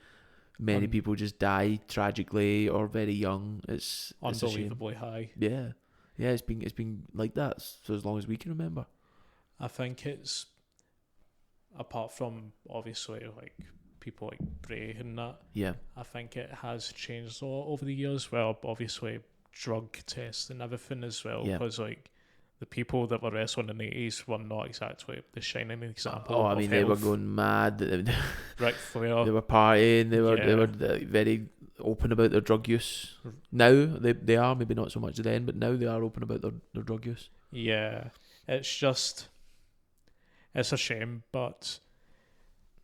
many people just die tragically or very young. It's unbelievably high. Yeah, it's been like that for as long as we can remember. I think it's, apart from obviously like people like Bray and that. Yeah, I think it has changed a lot over the years. Well, obviously drug tests and everything as well. Yeah. Because like the people that were wrestling in the 80s were not exactly the shining example. Oh, I mean, they were health. going mad. Ric Flair. They were partying. They were Yeah. very open about their drug use. Now they are, maybe not so much then, but now they are open about their drug use. Yeah, it's a shame. But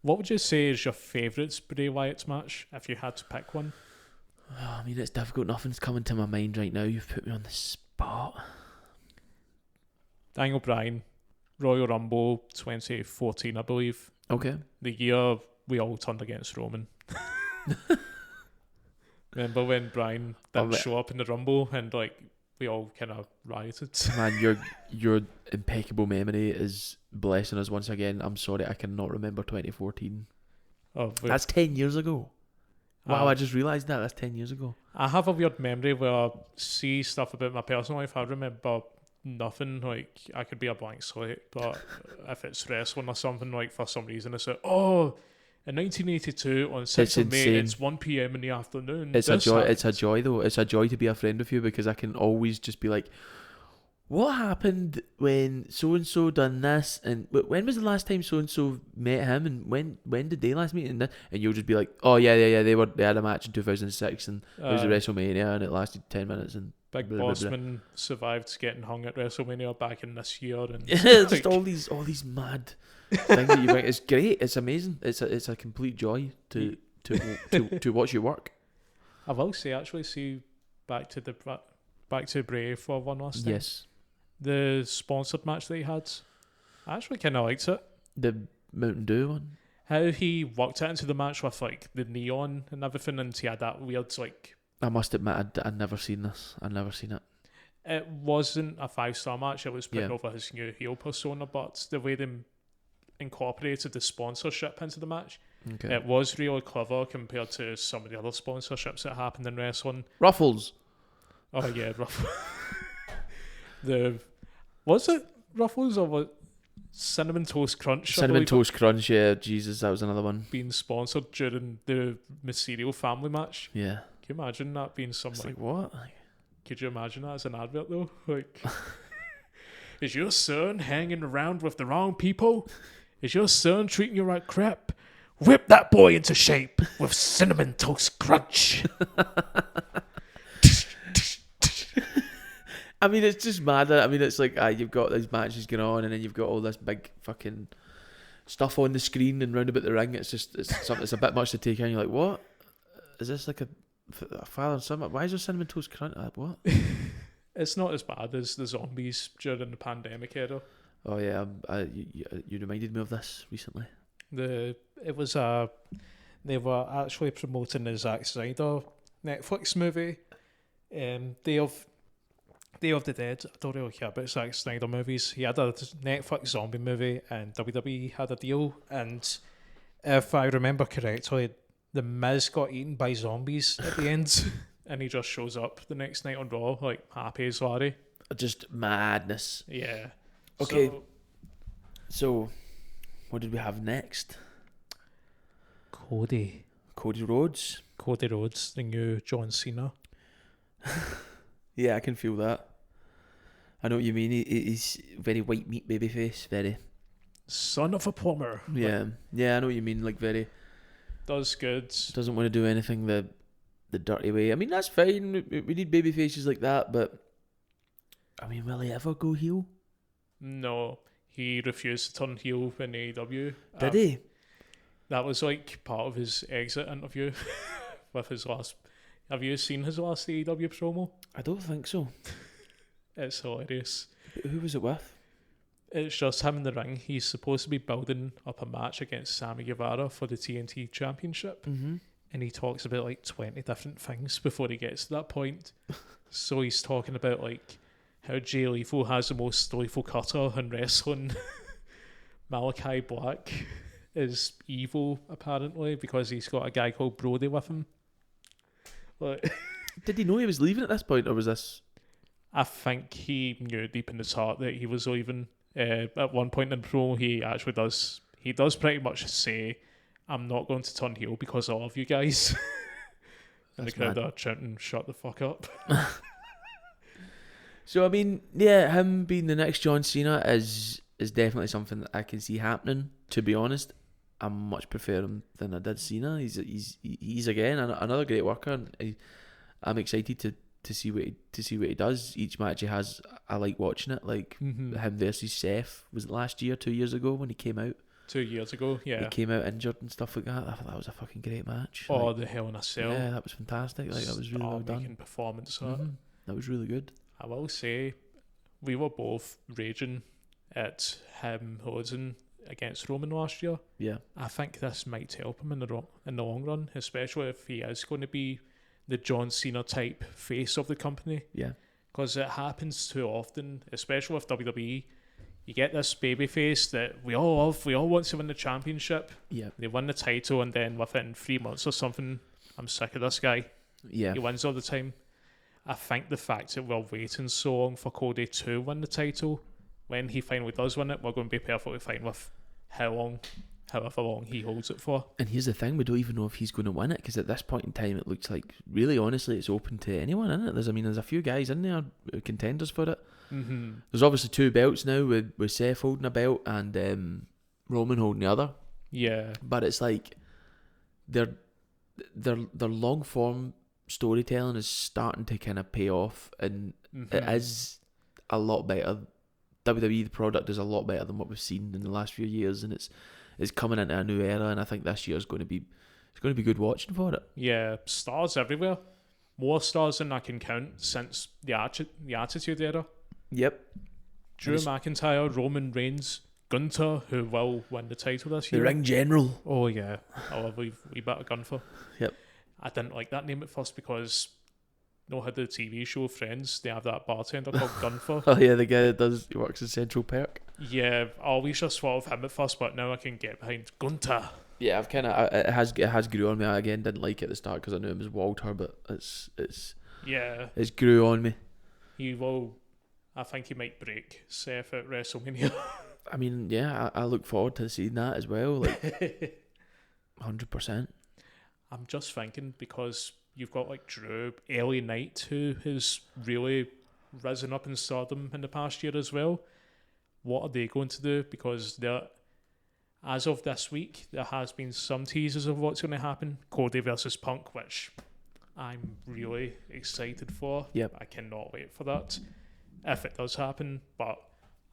what would you say is your favourite Bray Wyatt match if you had to pick one? Oh, I mean, it's difficult. Nothing's coming to my mind right now. You've put me on the spot. Daniel Bryan, Royal Rumble 2014, I believe. Okay. The year we all turned against Roman. Remember when Bryan didn't show up in the Rumble and like we all kind of rioted? Man, your impeccable memory is blessing us once again. I'm sorry, I cannot remember 2014. Oh, That's 10 years ago. Wow, I just realised that. That's 10 years ago. I have a weird memory where I see stuff about my personal life. I remember nothing. Like, I could be a blank slate, but if it's wrestling or something, like, for some reason, it's like, oh, in 1982 on 6th of May, it's 1 p.m. in the afternoon. It's a joy. It's a joy, though. It's a joy to be a friend with you because I can always just be like, what happened when so-and-so done this? And when was the last time so-and-so met him? And when did they last meet? And you'll just be like, oh, yeah, they had a match in 2006 and it was a WrestleMania and it lasted 10 minutes. And Big Bossman survived getting hung at WrestleMania back in this year. And yeah, just all these mad things that you bring. It's great. It's amazing. It's a complete joy to watch you work. I will say, actually, see back to the back to Bray for one last thing. Yes. The sponsored match that he had, I actually kind of liked it. The Mountain Dew one? How he worked it into the match with like the neon and everything, and he had that weird like... I must admit, I'd never seen this. I'd never seen it. It wasn't a 5-star match. It was putting over his new heel persona, but the way they incorporated the sponsorship into the match, it was really clever compared to some of the other sponsorships that happened in wrestling. Ruffles. Oh yeah, Ruffles. Was it Ruffles or what? Cinnamon Toast Crunch. Cinnamon Toast Crunch, yeah. Jesus, that was another one. Being sponsored during the Mysterio family match. Yeah. Can you imagine that being something? Like what? Could you imagine that as an advert though? Like, is your son hanging around with the wrong people? Is your son treating you like crap? Whip that boy into shape with Cinnamon Toast Crunch. I mean, it's just mad. I mean, it's like you've got these matches going on, and then you've got all this big fucking stuff on the screen and round about the ring. It's something. It's a bit much to take in. You're like, what? Is this like a father and son? Why is there Cinnamon Toast Crunch? What? It's not as bad as the zombies during the pandemic era. Oh yeah, you reminded me of this recently. They were actually promoting the Zack Snyder Netflix movie, Day of the Dead. I don't really care about Zack Snyder movies. He had a Netflix zombie movie, and WWE had a deal. And if I remember correctly, the Miz got eaten by zombies at the end, and he just shows up the next night on Raw, like happy as Larry. Just madness. Yeah. Okay. So what did we have next? Cody Rhodes, the new John Cena. Yeah, I can feel that. I know what you mean. He's very white meat babyface, very son of a plumber. Yeah, I know what you mean. Like very does good. Doesn't want to do anything the dirty way. I mean, that's fine. We need baby faces like that, but I mean, will he ever go heel? No, he refused to turn heel in AEW. Did he? That was like part of his exit interview with his last. Have you seen his last AEW promo? I don't think so. It's hilarious. Who was it with? It's just him in the ring. He's supposed to be building up a match against Sammy Guevara for the TNT Championship. Mm-hmm. And he talks about like 20 different things before he gets to that point. So he's talking about like how Jay Lethal has the most lethal cutter in wrestling. Malachi Black is evil apparently because he's got a guy called Brody with him. Like, did he know he was leaving at this point, or was this? I think he knew deep in his heart that he was leaving. At one point in the promo, he actually does. He does pretty much say, "I'm not going to turn heel because I love you guys." And the crowd are chanting, "Shut the fuck up." So I mean, yeah, him being the next John Cena is definitely something that I can see happening. To be honest, I much prefer him than I did Cena. He's again another great worker. And I'm excited to see what he does. Each match he has, I like watching it. Like him versus Seth, was it last year, 2 years ago when he came out? 2 years ago, yeah. He came out injured and stuff like that. I thought that was a fucking great match. Oh, like, the Hell in a Cell. Yeah, that was fantastic. Like that was really well done. Performance. That was really good. I will say, we were both raging at him losing against Roman last year. Yeah. I think this might help him in the long run, especially if he is going to be the John Cena type face of the company. Yeah. Because it happens too often, especially with WWE. You get this baby face that we all love. We all want to win the championship. Yeah. They win the title, and then within 3 months or something, I'm sick of this guy. Yeah. He wins all the time. I think the fact that we're waiting so long for Cody to win the title, when he finally does win it, we're going to be perfectly fine with however long he holds it for. And here's the thing, we don't even know if he's going to win it, because at this point in time it looks like, really honestly, it's open to anyone, isn't it? There's a few guys in there, contenders for it. Mm-hmm. There's obviously 2 belts now, with Seth holding a belt and Roman holding the other. Yeah. But it's like their long form storytelling is starting to kind of pay off, and it is a lot better. WWE, the product, is a lot better than what we've seen in the last few years, and it's coming into a new era, and I think this year is going to be good watching for it. Yeah, stars everywhere. more stars than I can count since the Attitude Era. Yep. Drew McIntyre, Roman Reigns, Gunther, who will win the title this The year. Ring General. Oh yeah, I love a wee bit of Gunther. Yep. I didn't like that name at first because how the TV show Friends, they have that bartender called Gunther. Oh yeah, the guy that he works in Central Perk. Yeah, I always just thought of him at first, but now I can get behind Gunther. Yeah, I've kind of it has grew on me. I again didn't like it at the start because I knew it was Walter, but it's grew on me. He will. I think he might break Seth at WrestleMania. I mean, yeah, I look forward to seeing that as well. Like, 100%. I'm just thinking because you've got like Drew, LA Knight, who has really risen up in stardom in the past year as well. What are they going to do? Because as of this week, there has been some teasers of what's going to happen. Cody versus Punk, which I'm really excited for. Yep. I cannot wait for that if it does happen. But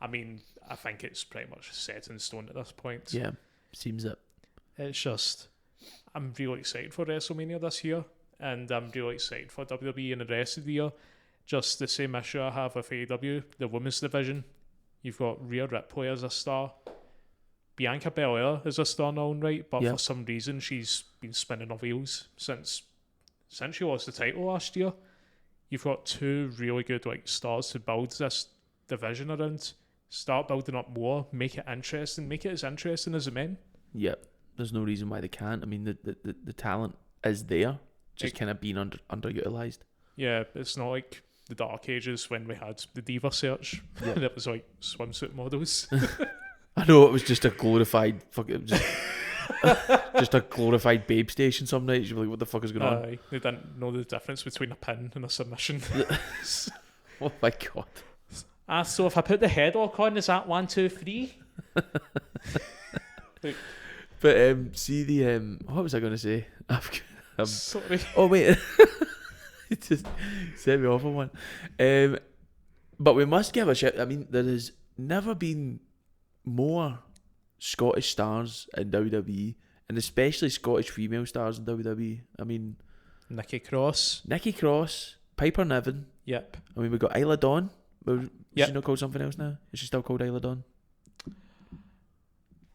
I mean, I think it's pretty much set in stone at this point. Yeah, seems it. It's just, I'm really excited for WrestleMania this year, and I'm really excited for WWE and the rest of the year. Just the same issue I have with AEW, the women's division. You've got Rhea Ripley as a star. Bianca Belair is a star now, right? But for some reason, she's been spinning her wheels since she lost the title last year. You've got two really good stars to build this division around. Start building up more, make it interesting, make it as interesting as the men. Yep. There's no reason why they can't. I mean, the talent is there, just kind of being underutilized. Yeah, it's not like the Dark Ages when we had the Diva Search. And it was like swimsuit models. I know it was just a glorified just a glorified babe station. Some nights you're like, what the fuck is going on? They didn't know the difference between a pin and a submission. Oh my god. So if I put the headlock on, is that 1, 2, 3? But see the what was I going to say? Sorry. Oh wait, it just set me off on one. But we must give a shout. I mean, there has never been more Scottish stars in WWE, and especially Scottish female stars in WWE. I mean, Nikki Cross, Piper Niven. Yep. I mean, we got Isla Dawn. Is Yep. she not called something else now? Is she still called Isla Dawn?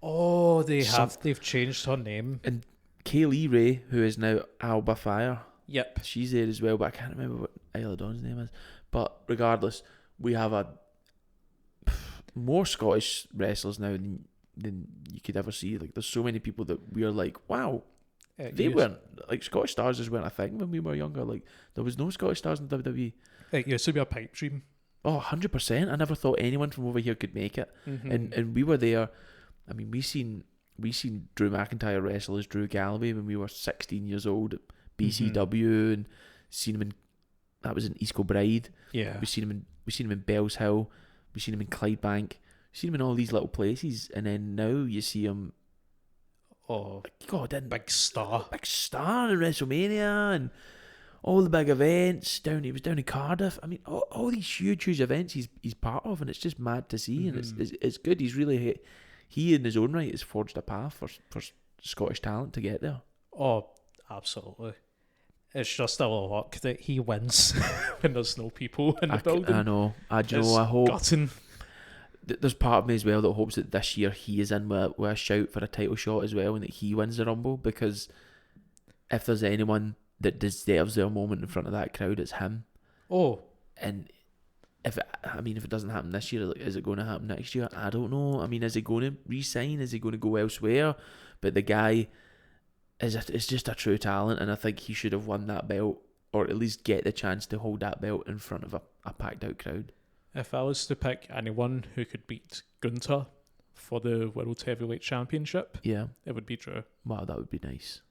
Oh, they've changed her name. And Kaylee Ray, who is now Alba Fire. Yep. She's there as well, but I can't remember what Isla Dawn's name is. But regardless, we have more Scottish wrestlers now than you could ever see. Like, there's so many people that we're like, wow, weren't like Scottish stars just weren't a thing when we were younger. Like, there was no Scottish stars in WWE. It used to be a pipe dream. Oh, 100%. I never thought anyone from over here could make it. Mm-hmm. And we were there. I mean, we seen Drew McIntyre wrestle as Drew Galloway when we were 16 years old at BCW, and seen him that was in East Kilbride. Yeah. We seen him in Bells Hill. We seen him in Clydebank. We seen him in all these little places, and then now you see him. Oh, God, big star in WrestleMania and all the big events. He was down in Cardiff. I mean, all these huge events he's part of, and it's just mad to see. And it's good. He's really he in his own right has forged a path for Scottish talent to get there. Oh, absolutely. It's just a luck that he wins when there's no people in the building. I know. I hope. Gutting. There's part of me as well that hopes that this year he is in with a shout for a title shot as well, and that he wins the Rumble, because if there's anyone that deserves their moment in front of that crowd, it's him. Oh. And if it doesn't happen this year, is it going to happen next year? I don't know. I mean, is he going to re-sign? Is he going to go elsewhere? But the guy is just a true talent, and I think he should have won that belt, or at least get the chance to hold that belt in front of a packed out crowd. If I was to pick anyone who could beat Gunther for the World Heavyweight Championship, yeah, it would be Drew. Wow, that would be nice.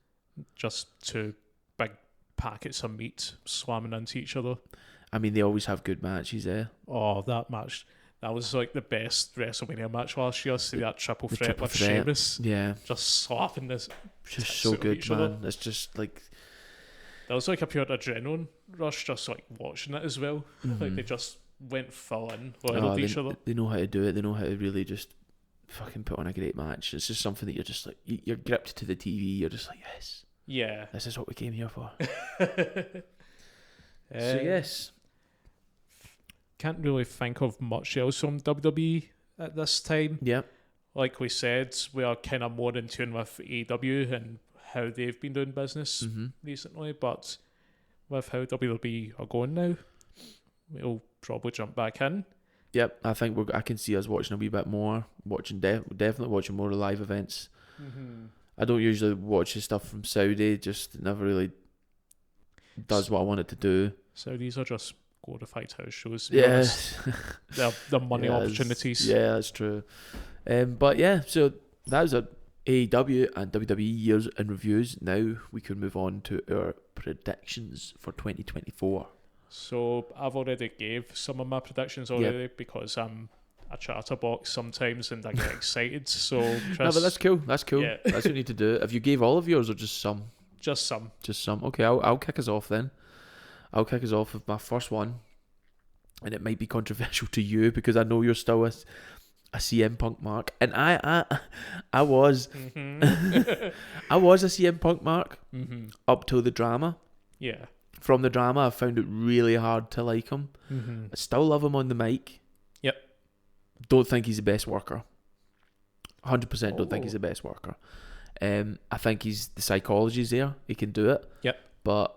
Just two big packets of meat slamming into each other. I mean, they always have good matches there. Oh, that match. That was like the best WrestleMania match last year. See that triple threat with Sheamus. Yeah. Just slapping this. Just so good, man. It's just like... That was like a pure adrenaline rush, just like watching it as well. Mm-hmm. Like they just went full in, loyal each other. They know how to do it. They know how to really just fucking put on a great match. It's just something that you're just like... You're gripped to the TV. You're just like, yes. Yeah. This is what we came here for. So yes, can't really think of much else from WWE at this time. yeah, Like we said, we are kind of more in tune with AEW and how they've been doing business recently, but with how WWE are going now, we'll probably jump back in. yep. I think I can see us watching a wee bit more, definitely watching more live events. I don't usually watch the stuff from Saudi; just never really does what I want it to do. So these are just glorified house shows. Yes, they're money opportunities. Yeah, that's true. But yeah, so that was a AEW and WWE years in reviews. Now we can move on to our predictions for 2024. So I've already gave some of my predictions already because I'm a chatterbox sometimes and I get excited. So Chris, no, but that's cool. That's cool. Yeah. That's what you need to do. If you gave all of yours or just some? Just some. Just some. Okay, I'll kick us off then. I'll kick us off with my first one, and it might be controversial to you because I know you're still a CM Punk mark, and I was I was a CM Punk mark up till the drama. Yeah. From the drama, I found it really hard to like him. I still love him on the mic. Yep. Don't think he's the best worker. 100% don't think he's the best worker. I think the psychology's there. He can do it. Yep. But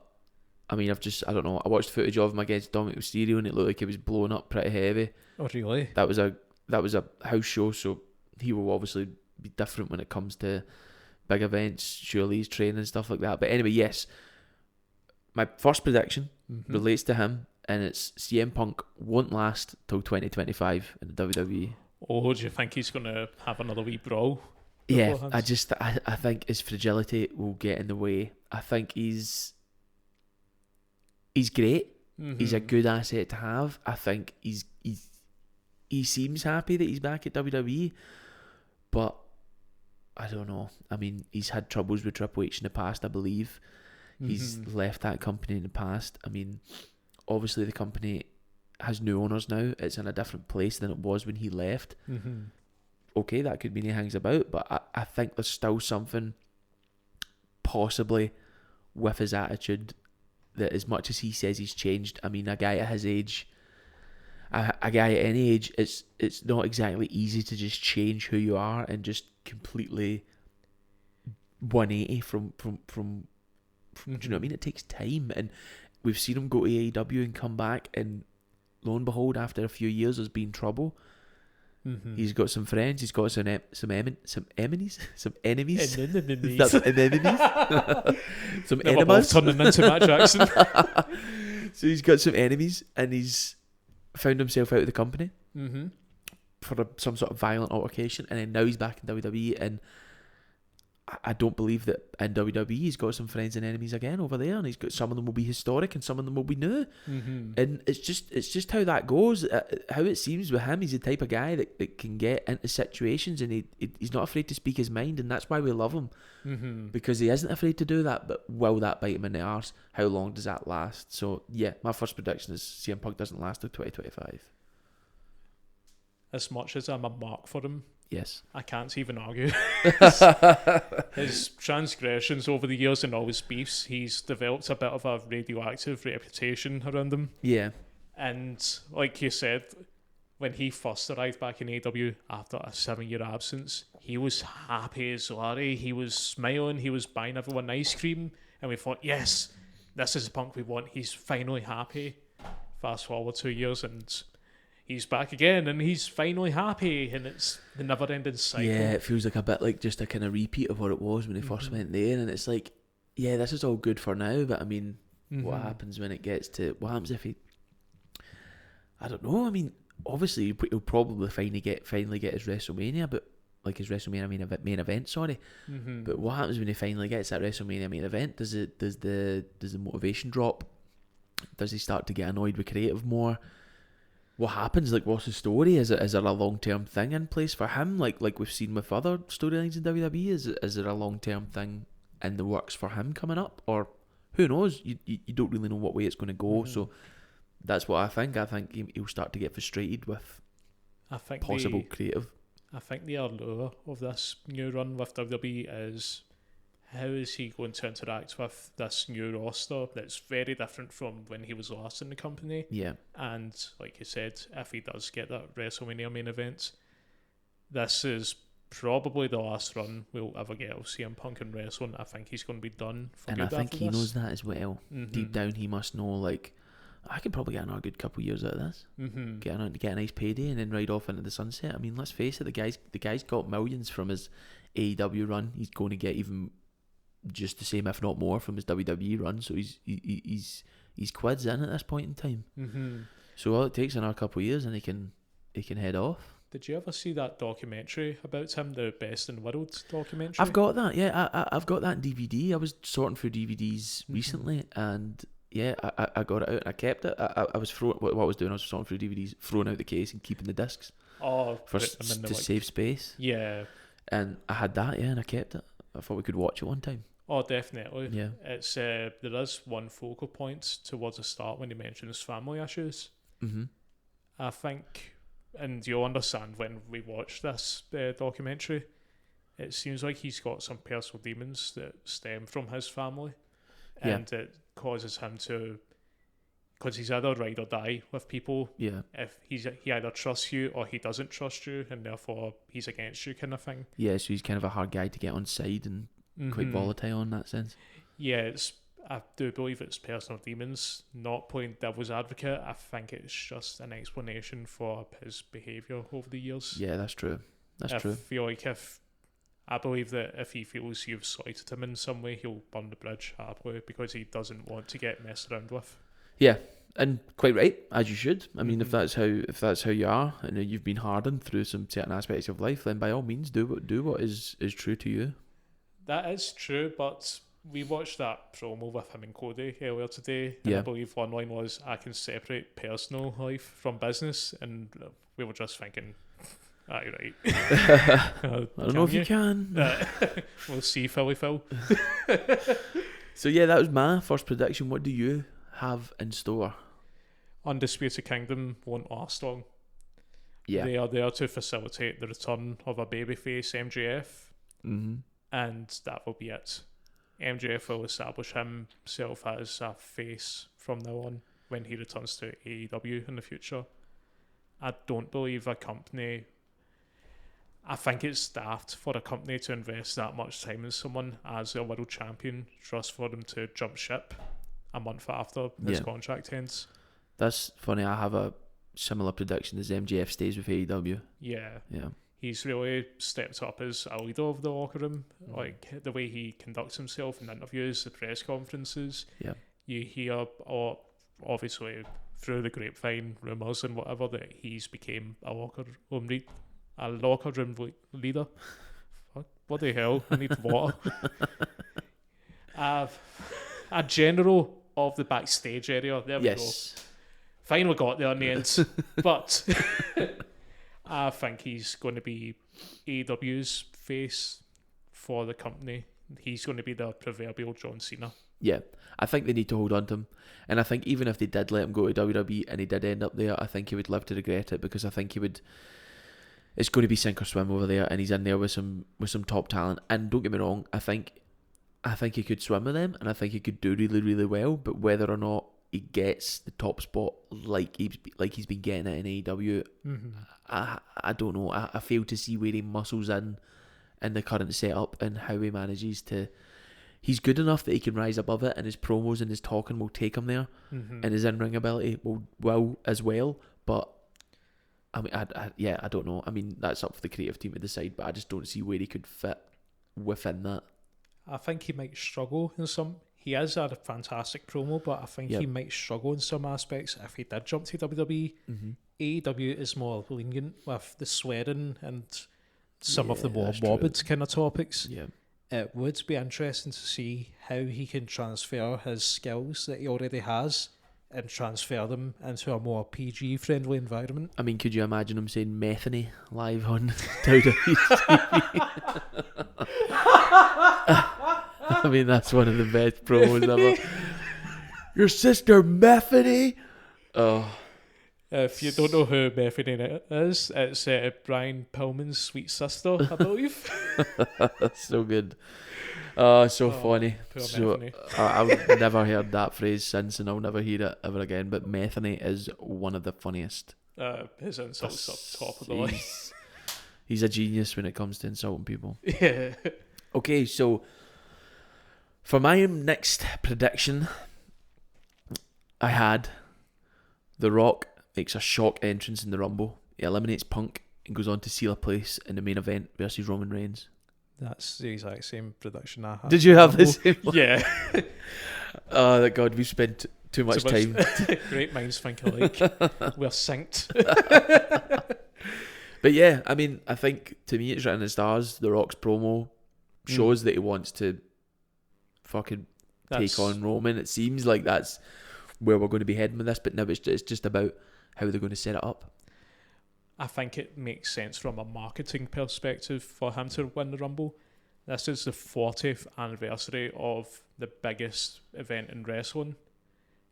I mean, I don't know. I watched footage of him against Dominic Mysterio, and it looked like he was blowing up pretty heavy. Oh, really? That was a house show, so he will obviously be different when it comes to big events. Surely he's training and stuff like that. But anyway, yes. My first prediction relates to him, and it's CM Punk won't last till 2025 in the WWE. Oh, do you think he's going to have another wee brawl? Yeah, I think his fragility will get in the way. I think he's great. He's a good asset to have. I think he seems happy that he's back at WWE, but I don't know. I mean, he's had troubles with Triple H in the past, I believe. He's left that company in the past. I mean, obviously the company has new owners now. It's in a different place than it was when he left. Okay, that could mean he hangs about, but I think there's still something possibly with his attitude that, as much as he says he's changed, I mean, a guy at his age, a guy at any age, it's not exactly easy to just change who you are and just completely 180 from do you know what I mean? It takes time, and we've seen him go to AEW and come back, and lo and behold, after a few years, there's been trouble. He's got some friends. He's got some enemies. Some enemies. Some enemies. Some enemas. Turning into Matt Jackson. So he's got some enemies, and he's found himself out of the company for some sort of violent altercation, and then now he's back in WWE, and I don't believe that in WWE he's got some friends and enemies again over there, and he's got some of them will be historic and some of them will be new, and it's just how that goes. How it seems with him, he's the type of guy that can get into situations, and he's not afraid to speak his mind, and that's why we love him, because he isn't afraid to do that. But will that bite him in the arse? How long does that last? So yeah, my first prediction is CM Punk doesn't last till 2025. As much as I'm a mark for him, yes, I can't even argue. His transgressions over the years and all his beefs, he's developed a bit of a radioactive reputation around him. Yeah. And like you said, when he first arrived back in AEW after a 7-year absence, he was happy as Larry. He was smiling. He was buying everyone ice cream. And we thought, yes, this is the Punk we want. He's finally happy. Fast forward 2 years and he's back again, and he's finally happy, and it's the never-ending cycle. Yeah, it feels like a bit like just a kind of repeat of what it was when he first went there, and it's like, yeah, this is all good for now, but I mean, what happens when it gets to, what happens if he, I don't know, I mean, obviously he'll probably finally get his WrestleMania, but like his WrestleMania main event, sorry. But what happens when he finally gets that WrestleMania main event? Does the motivation drop? Does he start to get annoyed with creative more? What happens? Like, what's the story? Is there a long-term thing in place for him? Like we've seen with other storylines in WWE? Is there a long-term thing in the works for him coming up? Or who knows? You don't really know what way it's going to go. So that's what I think. I think he'll start to get frustrated with possible creative. I think the allure of this new run with WWE is how is he going to interact with this new roster that's very different from when he was last in the company? Yeah. And like you said, if he does get that WrestleMania main event, this is probably the last run we'll ever get of CM Punk in wrestling. I think he's going to be done for And good I think after he this. knows that as well. Deep down, he must know, like, I could probably get another good couple of years out of this. Get a nice payday and then ride off into the sunset. I mean, let's face it, the guy's got millions from his AEW run. He's going to get even just the same, if not more, from his WWE run. So he's quids in at this point in time. So all it takes another couple of years, and he can head off. Did you ever see that documentary about him, the Best in the World documentary? I've got that. Yeah, I've got that in DVD. I was sorting through DVDs recently, and yeah, I got it out and I kept it. I was throwing what I was doing. I was sorting through DVDs, throwing out the case and keeping the discs to save space. Yeah, and I had that. Yeah, and I kept it. I thought we could watch it one time. Oh, definitely. Yeah. It's there is one focal point towards the start when he mentions family issues. I think, and you'll understand when we watch this documentary, it seems like he's got some personal demons that stem from his family, and it causes him to, because he's either ride or die with people. Yeah. If he either trusts you or he doesn't trust you, and therefore he's against you, kind of thing. Yeah, so he's kind of a hard guy to get on side and quite volatile in that sense. Yeah, I do believe it's personal demons, not playing devil's advocate. I think it's just an explanation for his behaviour over the years. Yeah, that's true. I feel like I believe that if he feels you've slighted him in some way, he'll burn the bridge happily because he doesn't want to get messed around with. Yeah, and quite right, as you should. I mean, if that's how you are, and you've been hardened through some certain aspects of life, then by all means do what is true to you. That is true, but we watched that promo with him and Cody earlier today, and I believe one line was, "I can separate personal life from business," and we were just thinking, aye, right. I don't know if you can. We'll see, Philly Phil. So yeah, that was my first prediction. What do you have in store? Undisputed Kingdom won't last long. Yeah. They are there to facilitate the return of a babyface MJF, and that will be it. MJF will establish himself as a face from now on when he returns to AEW in the future. I don't believe I think it's daft for a company to invest that much time in someone as a world champion just for them to jump ship a month after his contract ends. That's funny. I have a similar prediction as MJF stays with AEW. Yeah. He's really stepped up as a leader of the locker room. Like the way he conducts himself in interviews, the press conferences. Yeah. You hear, obviously, through the grapevine, rumours and whatever, that he's became a locker room leader. Fuck, what the hell? I need water. A general of the backstage area. There we go. Finally got there in the end. But I think he's going to be AEW's face for the company. He's going to be the proverbial John Cena. Yeah, I think they need to hold on to him. And I think even if they did let him go to WWE and he did end up there, I think he would live to regret it, because I think he would... It's going to be sink or swim over there, and he's in there with some top talent. And don't get me wrong, I think he could swim with them, and I think he could do really, really well. But whether or not he gets the top spot like he's been getting it in AEW, I don't know. I fail to see where he muscles in the current setup and how he manages to. He's good enough that he can rise above it, and his promos and his talking will take him there, and his in-ring ability will as well. But I mean, I don't know. I mean, that's up for the creative team to decide, but I just don't see where he could fit within that. I think he might struggle in some. He has had a fantastic promo, but I think he might struggle in some aspects if he did jump to WWE. AEW is more lenient with the swearing and some of the more morbid kind of topics. Yeah. It would be interesting to see how he can transfer his skills that he already has and transfer them into a more PG-friendly environment. I mean, could you imagine him saying Methany live on WWE TV? I mean, that's one of the best promos ever. Your sister Methany? Oh. If you don't know who Methany is, it's Brian Pillman's sweet sister, I believe. That's so good. Oh, so funny. Poor So Bethany. I've never heard that phrase since, and I'll never hear it ever again. But Metheny is one of the funniest. His insults up top of the line. He's a genius when it comes to insulting people. Yeah. Okay, so for my next prediction, I had The Rock makes a shock entrance in the Rumble. He eliminates Punk and goes on to seal a place in the main event versus Roman Reigns. That's the exact same prediction I had. Did you have the same one? Yeah. Oh, God, we've spent too much time. Great minds think alike. We're synced. But yeah, I mean, I think to me it's written in the stars. The Rock's promo shows that he wants to fucking take on Roman. It seems like that's where we're going to be heading with this, but now it's just about how they're going to set it up. I think it makes sense from a marketing perspective for him to win the Rumble. This is the 40th anniversary of the biggest event in wrestling.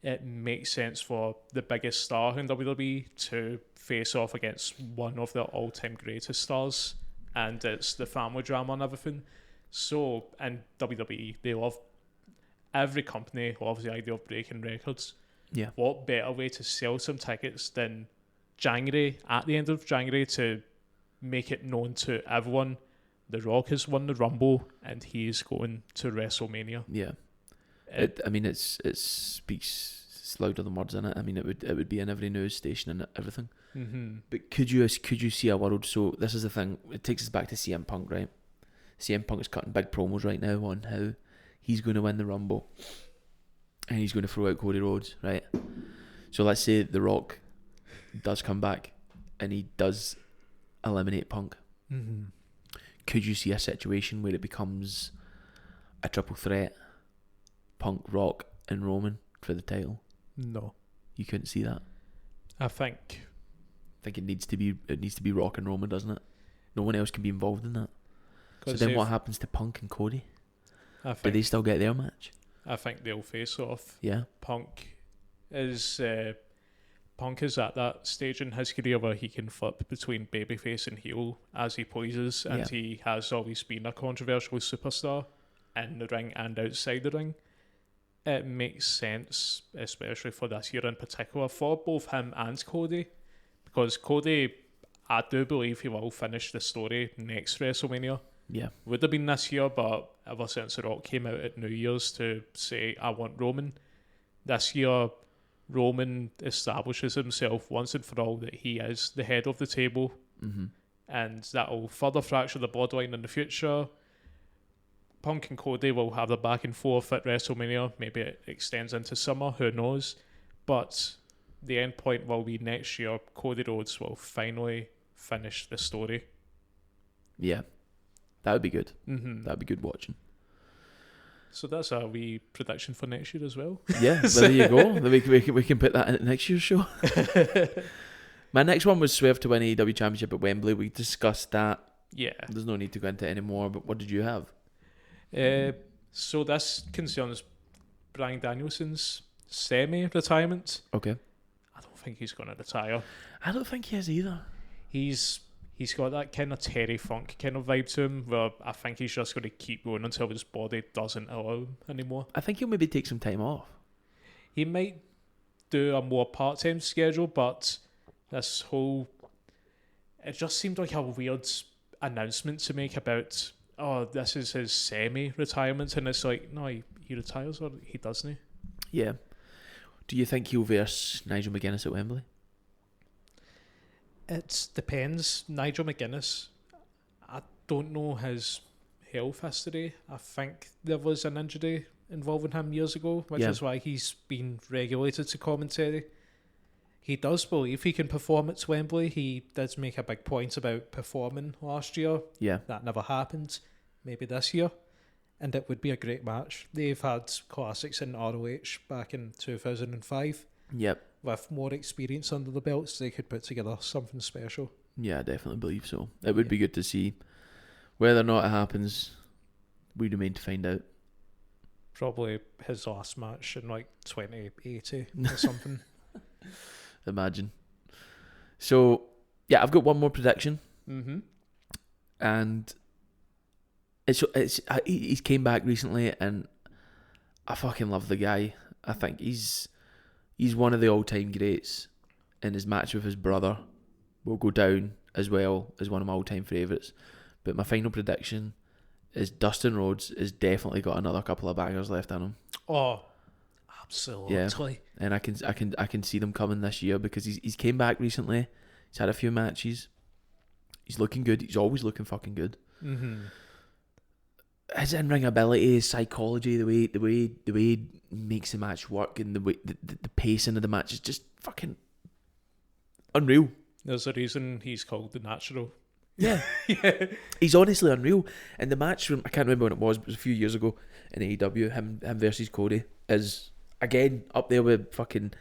It makes sense for the biggest star in WWE to face off against one of their all-time greatest stars, and it's the family drama and everything. So, in WWE, they love, every company loves the idea of breaking records. Yeah. What better way to sell some tickets than January, at the end of January, to make it known to everyone The Rock has won the Rumble and he is going to WrestleMania. Yeah. It speaks louder than words, in it. I mean, it would be in every news station and everything. Mm-hmm. But could you see a world? So this is the thing. It takes us back to CM Punk, right? CM Punk is cutting big promos right now on how he's going to win the Rumble and he's going to throw out Cody Rhodes, right? So let's say The Rock does come back and he does eliminate Punk. Mm-hmm. Could you see a situation where it becomes a triple threat, Punk, Rock, and Roman for the title? No, you couldn't see that. I think it needs to be Rock and Roman, doesn't it? No one else can be involved in that. So then what happens to Punk and Cody? Do they still get their match? I think they'll face off. Yeah. Punk is at that stage in his career where he can flip between babyface and heel as he pleases, and he has always been a controversial superstar in the ring and outside the ring. It makes sense, especially for this year in particular, for both him and Cody, because Cody, I do believe he will finish the story next WrestleMania. Yeah. Would have been this year, but ever since The Rock came out at New Year's to say, I want Roman, this year Roman establishes himself once and for all that he is the head of the table, and that will further fracture the bloodline in the future. Punk and Cody will have their back and forth at WrestleMania. Maybe it extends into summer, who knows? But the end point will be next year. Cody Rhodes will finally finish the story. Yeah, that would be good. Mm-hmm. That would be good watching. So that's a wee prediction for next year as well. Yeah, well, there you go. We can put that in next year's show. My next one was Swerve to win AEW Championship at Wembley. We discussed that. Yeah. There's no need to go into it anymore, but what did you have? So this concerns Bryan Danielson's semi-retirement. Okay. I don't think he's going to retire. I don't think he is either. He's got that kind of Terry Funk kind of vibe to him, where I think he's just going to keep going until his body doesn't allow him anymore. I think he'll maybe take some time off. He might do a more part-time schedule, but this whole... It just seemed like a weird announcement to make about, oh, this is his semi-retirement, and it's like, no, he retires or he doesn't. Yeah. Do you think he'll verse Nigel McGuinness at Wembley? It depends. Nigel McGuinness, I don't know his health history. I think there was an injury involving him years ago, which is why he's been regulated to commentary. He does believe he can perform at Wembley. He did make a big point about performing last year. Yeah. That never happened. Maybe this year. And it would be a great match. They've had classics in ROH back in 2005. Yep. With more experience under the belts, they could put together something special. Yeah, I definitely believe so. It would be good to see. Whether or not it happens, we remain to find out. Probably his last match in like 2080 or something. Imagine. So, yeah, I've got one more prediction. Mm-hmm. And He's came back recently, and I fucking love the guy. I think he's one of the all-time greats, and his match with his brother will go down as well as one of my all-time favourites. But my final prediction is Dustin Rhodes has definitely got another couple of bangers left in him. Oh, absolutely. Yeah. And I can see them coming this year because he's came back recently. He's had a few matches. He's looking good. He's always looking fucking good. Mm-hmm. His in-ring ability, his psychology, the way he makes the match work, and the pacing of the match is just fucking unreal. There's a reason he's called the Natural. Yeah. Yeah. He's honestly unreal. And the match from, I can't remember when it was a few years ago in AEW, him versus Cody, is again up there with fucking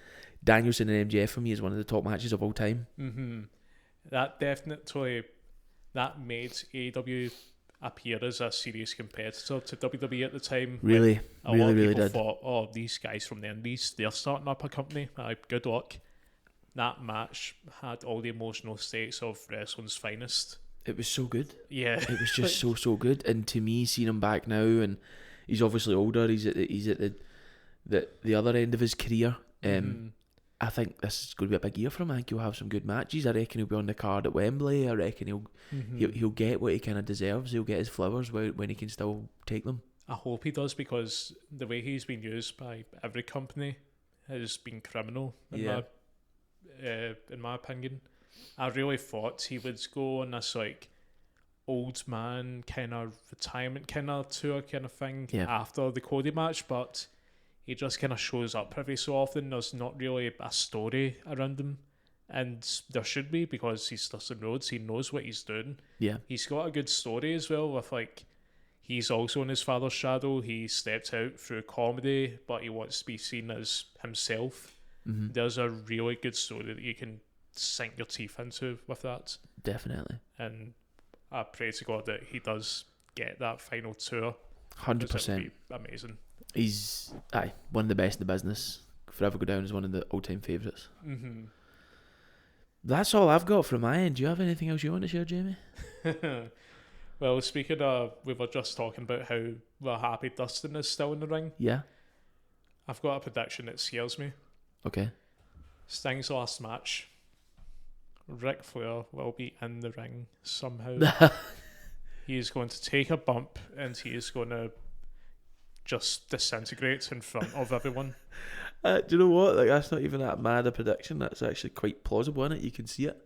Danielson and MJF for me as one of the top matches of all time. Mm-hmm. That definitely made AEW appear as a serious competitor to WWE at the time. Really People did. thought, oh, these guys from the Indies, they're starting up a company. Good luck. That match had all the emotional stakes of wrestling's finest. It was so good. Yeah, it was just so good. And to me, seeing him back now, and he's obviously older. He's at the other end of his career. I think this is going to be a big year for him. I think he'll have some good matches. I reckon he'll be on the card at Wembley. I reckon he'll get what he kind of deserves. He'll get his flowers when he can still take them. I hope he does, because the way he's been used by every company has been criminal in my opinion. I really thought he would go on this like old man kind of retirement kind of tour kind of thing after the Cody match, but he just kind of shows up every so often. There's not really a story around him, and there should be, because he's Dustin Rhodes. He knows what he's doing. Yeah, he's got a good story as well, with like he's also in his father's shadow. He stepped out through comedy, but he wants to be seen as himself. Mm-hmm. There's a really good story that you can sink your teeth into with that. Definitely. And I pray to God that he does get that final tour. 100%. Amazing. He's one of the best in the business. Forever go down as one of the all-time favourites. Mm-hmm. That's all I've got from my end. Do you have anything else you want to share, Jamie? Well, speaking of, we were just talking about how we're happy Dustin is still in the ring. Yeah. I've got a prediction that scares me. Okay. Sting's last match, Ric Flair will be in the ring somehow. He is going to take a bump and he is going to just disintegrate in front of everyone. Do you know what? Like, that's not even that mad a prediction. That's actually quite plausible, isn't it? You can see it.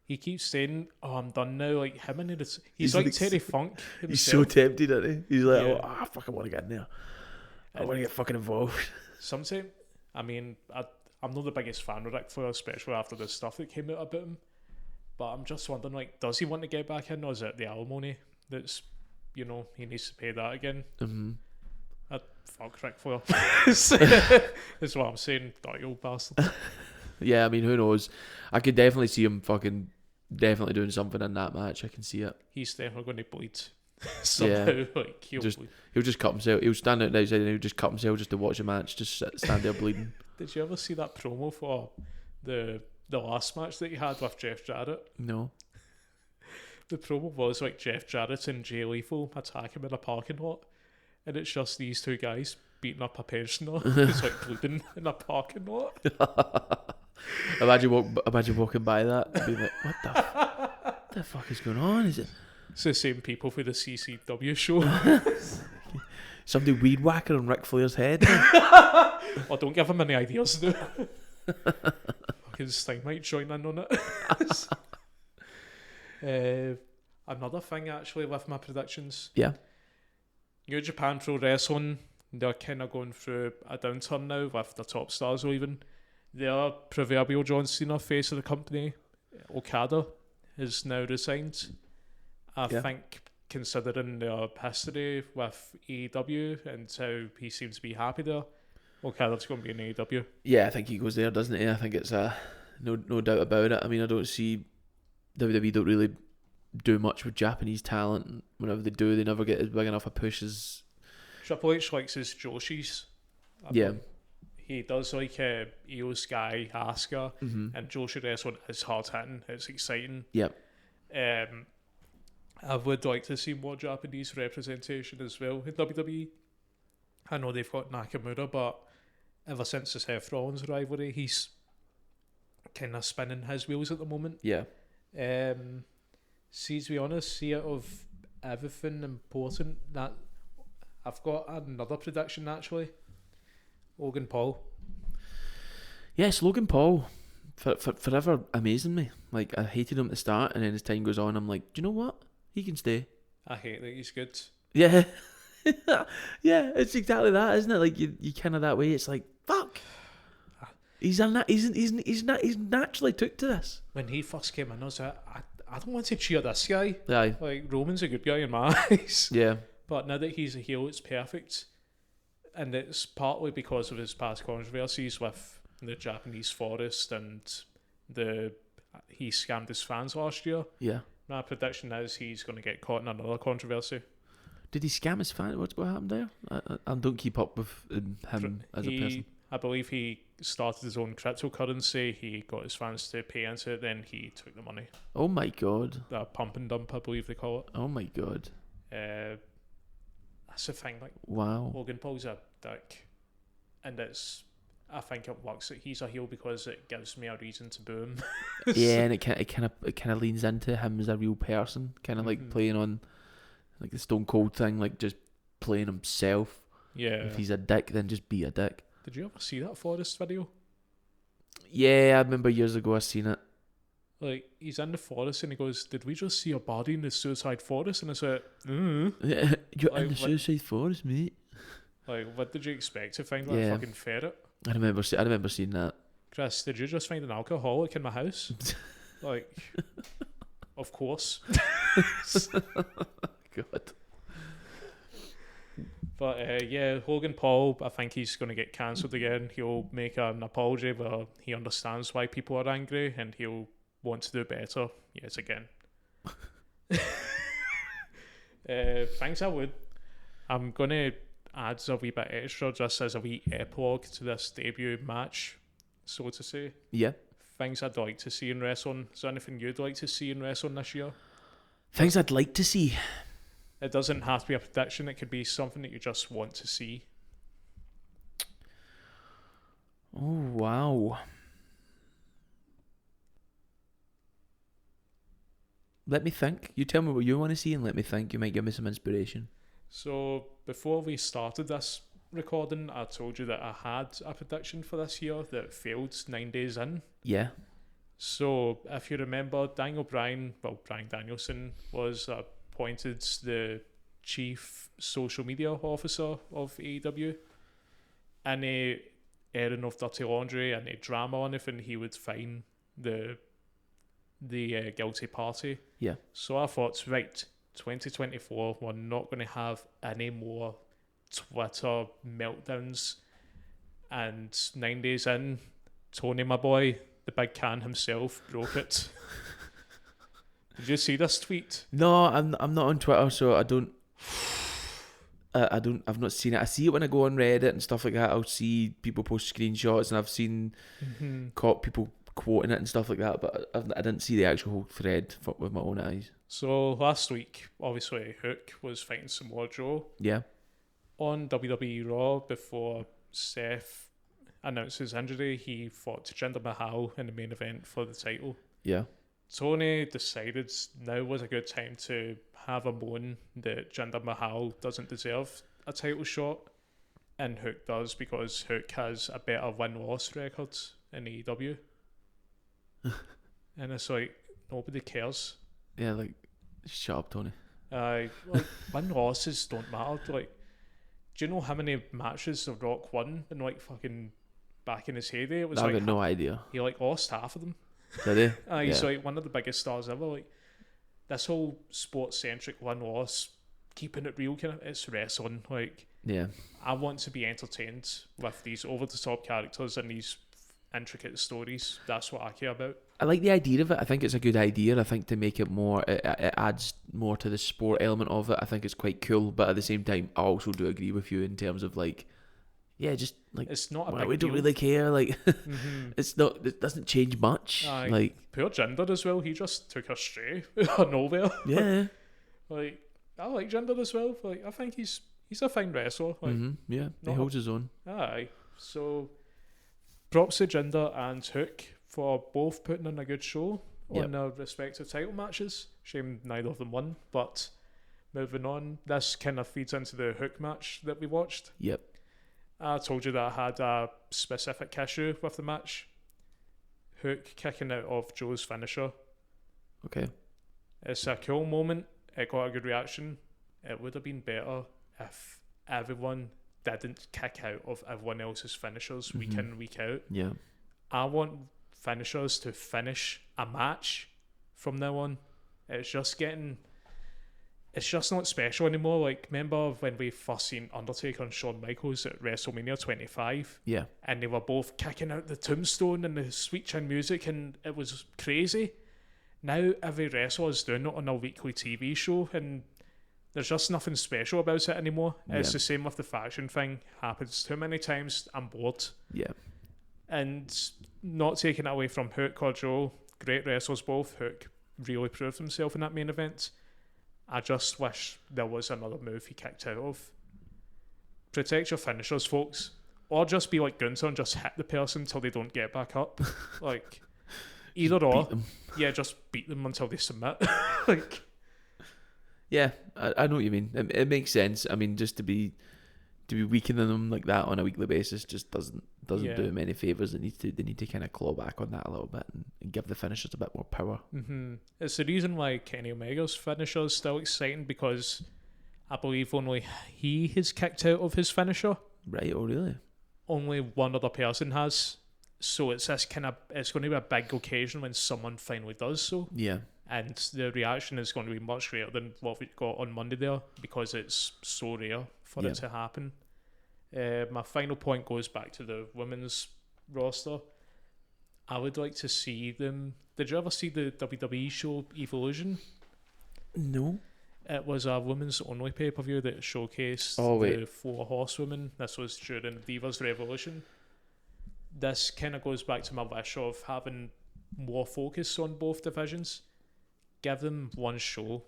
He keeps saying, "Oh, I'm done now." Like him and he's like Terry Funk himself. He's so tempted, isn't he? He's like, "Oh, I fucking want to get in there. I want to get fucking involved." Sometimes, I mean, I'm not the biggest fan of Ric Flair, especially after the stuff that came out about him. But I'm just wondering, like, does he want to get back in, or is it the alimony that's, he needs to pay that again? Mm-hmm. Fuck Ric Flair. That's what I'm saying, dirty old bastard. Yeah, I mean, who knows? I could definitely see him definitely doing something in that match. I can see it. He's definitely going to bleed somehow. Yeah. Like he'll just cut himself. He'll stand out outside and he'll just cut himself just to watch a match. Just stand there bleeding. Did you ever see that promo for the last match that he had with Jeff Jarrett? No. The promo was like Jeff Jarrett and Jay Lethal attack him in a parking lot, and it's just these two guys beating up a pensioner who's like bleeding in a parking lot. Imagine walking by that and being like, what the fuck is going on? Is it? It's the same people for the CCW show. Somebody weed whacking on Ric Flair's head. Oh, don't give him any ideas, though. Fucking Sting might join in on it. Another thing, actually, with my predictions. Yeah. New Japan Pro Wrestling, they're kind of going through a downturn now with their top stars leaving. Their proverbial John Cena, face of the company, Okada, is now resigned. I think, considering their history with AEW and how he seems to be happy there, Okada's going to be in AEW. Yeah, I think he goes there, doesn't he? I think it's no doubt about it. I mean, I don't see WWE don't really do much with Japanese talent. Whenever they do, they never get as big enough a push as Triple H likes his Joshis. He does like Io Sky, Asuka, and Joshi wrestling is hard hitting. It's exciting. Yep. I would like to see more Japanese representation as well in WWE. I know they've got Nakamura, but ever since the Seth Rollins rivalry, he's kind of spinning his wheels at the moment. Yeah. See, to be honest, see out of everything important, that I've got another prediction actually. Logan Paul. Yes, Logan Paul, forever amazing me. Like, I hated him at the start, and then as time goes on, I'm like, do you know what? He can stay. I hate that he's good. Yeah. Yeah, it's exactly that, isn't it? Like, you kind of that way. It's like, fuck. He's naturally took to this. When he first came in, I was like, I don't want to cheer this guy. Aye. Like, Roman's a good guy in my eyes. Yeah. But now that he's a heel, it's perfect. And it's partly because of his past controversies with the Japanese Forest and he scammed his fans last year. Yeah. My prediction is he's going to get caught in another controversy. Did he scam his fan? What happened there? I don't keep up with him as a person. I believe he started his own cryptocurrency. He got his fans to pay into it. Then he took the money. Oh my god. The pump and dump, I believe they call it. Oh my god. That's the thing. Like, wow. Logan Paul's a dick, and I think it works that he's a heel because it gives me a reason to boo him. Yeah, and it kind of leans into him as a real person, kind of like playing on like the Stone Cold thing, like just playing himself. Yeah. If he's a dick, then just be a dick. Did you ever see that Forest video? Yeah, I remember years ago I seen it. Like, he's in the forest and he goes, "Did we just see a body in the suicide forest?" And I said, Yeah, you're like, in the suicide forest, mate. Like, what did you expect to find? Like a fucking ferret? I remember seeing that. Chris, did you just find an alcoholic in my house? Like, of course. God. But yeah, Logan Paul, I think he's going to get cancelled again. He'll make an apology where he understands why people are angry and he'll want to do better yet again. Thanks, I would. I'm going to add a wee bit extra just as a wee epilogue to this debut match, so to say. Yeah. Things I'd like to see in wrestling. Is there anything you'd like to see in wrestling this year? Things I'd like to see. It doesn't have to be a prediction. It could be something that you just want to see. Oh, wow. Let me think. You tell me what you want to see and let me think. You might give me some inspiration. So, before we started this recording, I told you that I had a prediction for this year that failed 9 days in. Yeah. So, if you remember, Brian Danielson was appointed the chief social media officer of AEW. Any airing of dirty laundry, any drama or anything, he would fine the guilty party. Yeah. So I thought, right, 2024, we're not going to have any more Twitter meltdowns. And 9 days in, Tony, my boy, the big can himself, broke it. Did you see this tweet? No, I'm not on Twitter, so I don't. I've not seen it. I see it when I go on Reddit and stuff like that. I'll see people post screenshots, and I've seen caught people quoting it and stuff like that. But I didn't see the actual whole thread with my own eyes. So last week, obviously, Hook was fighting Samoa Joe. Yeah. On WWE Raw, before Seth announced his injury, he fought Jinder Mahal in the main event for the title. Yeah. Tony decided now was a good time to have a moan that Jinder Mahal doesn't deserve a title shot, and Hook does, because Hook has a better win-loss record in AEW. And it's like, nobody cares. Yeah, like, shut up, Tony. Like, win-losses don't matter. Like, do you know how many matches The Rock won in, like, fucking back in his heyday? It was I've got no idea. He, like, lost half of them. Did he? He's like one of the biggest stars ever. Like, this whole sports-centric win-loss, keeping it real, kind of, it's wrestling. Like, yeah, I want to be entertained with these over-the-top characters and these intricate stories. That's what I care about. I like the idea of it. I think it's a good idea. I think to make it more, it adds more to the sport element of it. I think it's quite cool, but at the same time, I also do agree with you in terms of like, yeah, just like, it's not a well, big we don't deal. really care. Like, it's not. It doesn't change much. Like, poor Jinder as well. He just took a stray out of nowhere. Yeah. Like, I like Jinder as well. Like, I think he's a fine wrestler. Like, Yeah, he holds his own. Aye. So, props to Jinder and Hook for both putting in a good show on their respective title matches. Shame neither of them won, but moving on, this kind of feeds into the Hook match that we watched. Yep. I told you that I had a specific issue with the match. Hook kicking out of Joe's finisher. Okay. It's a cool moment. It got a good reaction. It would have been better if everyone didn't kick out of everyone else's finishers week in, week out. Yeah. I want finishers to finish a match from now on. It's just not special anymore. Like, remember when we first seen Undertaker and Shawn Michaels at WrestleMania 25? Yeah. And they were both kicking out the tombstone and the sweet chin music, and it was crazy. Now every wrestler is doing it on a weekly TV show, and there's just nothing special about it anymore. It's the same with the faction thing. Happens too many times. I'm bored. Yeah. And not taking it away from Hook or Joe, great wrestlers both. Hook really proved himself in that main event. I just wish there was another move he kicked out of. Protect your finishers, folks. Or just be like Gunther and just hit the person until they don't get back up. Like, either or. Yeah, just beat them until they submit. Like, yeah, I know what you mean. It makes sense. I mean, just to be weakening them like that on a weekly basis just doesn't do them any favours. They need to kind of claw back on that a little bit and give the finishers a bit more power. It's the reason why Kenny Omega's finisher is still exciting, because I believe only he has kicked out of his finisher. Right? Oh, really? Only one other person has. So it's going to be a big occasion when someone finally does so. Yeah. And the reaction is going to be much greater than what we got on Monday there, because it's so rare for it to happen. My final point goes back to the women's roster. I would like to see them. Did you ever see the WWE show Evolution? No. It was a women's only pay-per-view that showcased the 4 horsewomen. This was during Divas Revolution. This kind of goes back to my wish of having more focus on both divisions. Give them one show.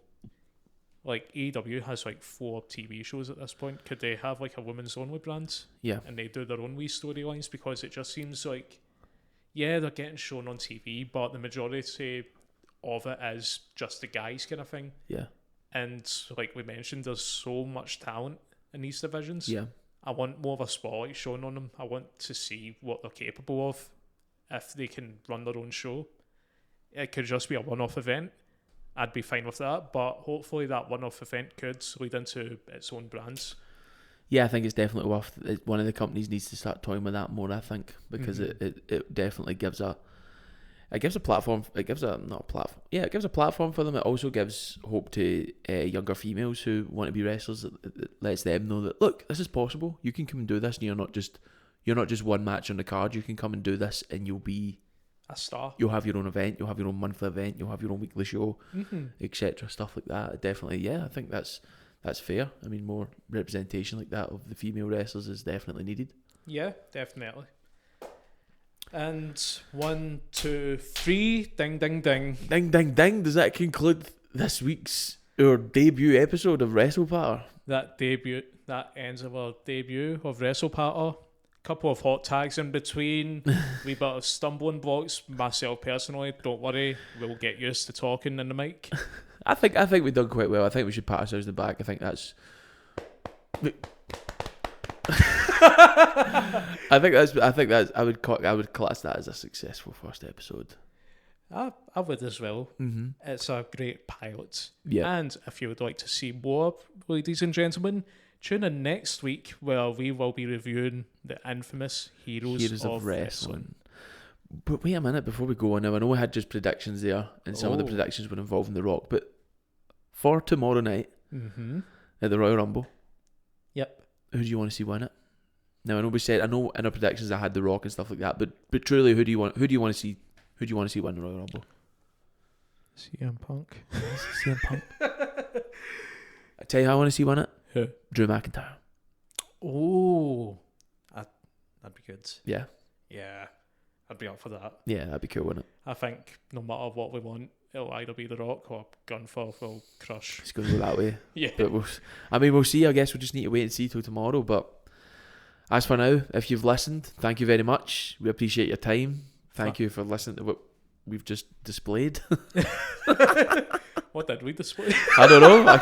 Like, AEW has like 4 TV shows at this point. Could they have like a women's only brand? Yeah. And they do their own wee storylines, because it just seems like, yeah, they're getting shown on TV, but the majority of it is just the guys kind of thing. Yeah. And like we mentioned, there's so much talent in these divisions. Yeah. I want more of a spotlight shown on them. I want to see what they're capable of if they can run their own show. It could just be a one-off event. I'd be fine with that, but hopefully that one-off event could lead into its own brands. Yeah, I think it's definitely worth. One of the companies needs to start toying with that more. I think, because it definitely gives a platform. It gives a platform for them. It also gives hope to younger females who want to be wrestlers. It lets them know that, look, this is possible. You can come and do this, and you're not just one match on the card. You can come and do this, and you'll be a star. You'll have your own event. You'll have your own monthly event. You'll have your own weekly show, etc. Stuff like that. Definitely, yeah. I think that's fair. I mean, more representation like that of the female wrestlers is definitely needed. Yeah, definitely. And 1, 2, 3, ding, ding, ding. Ding, ding, ding. Does that conclude this week's our debut episode of Wrestlepatter? That ends our debut of Wrestlepatter. Couple of hot tags in between. We bit of stumbling blocks. Myself personally, don't worry, we'll get used to talking in the mic. I think we've done quite well. I think we should pat ourselves in the back. I think that's. I would class that as a successful first episode. I would as well. It's a great pilot. Yeah. And if you would like to see more, ladies and gentlemen, tune in next week where we will be reviewing the infamous Heroes of Wrestling. But wait a minute before we go on now. I know we had just predictions there, and some of the predictions were involving The Rock. But for tomorrow night at the Royal Rumble, who do you want to see win it? Now I know in our predictions I had The Rock and stuff like that, but truly, who do you want to see win the Royal Rumble? CM Punk. CM Punk. I tell you how I want to see win it. Who? Drew McIntyre. Oh, that'd be good. Yeah. Yeah, I'd be up for that. Yeah, that'd be cool, wouldn't it? I think no matter what we want, it'll either be The Rock or Gunforth will crush. It's going to go that way. Yeah. But we'll see. I guess we'll just need to wait and see till tomorrow. But as for now, if you've listened, thank you very much. We appreciate your time. Thank you for listening to what we've just displayed. What did we display? I don't know. I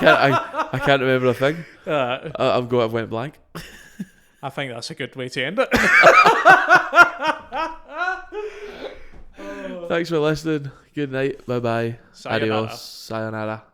can't remember a thing. I've went blank. I think that's a good way to end it. Thanks for listening. Good night. Bye bye. Sayonara. Adios. Sayonara.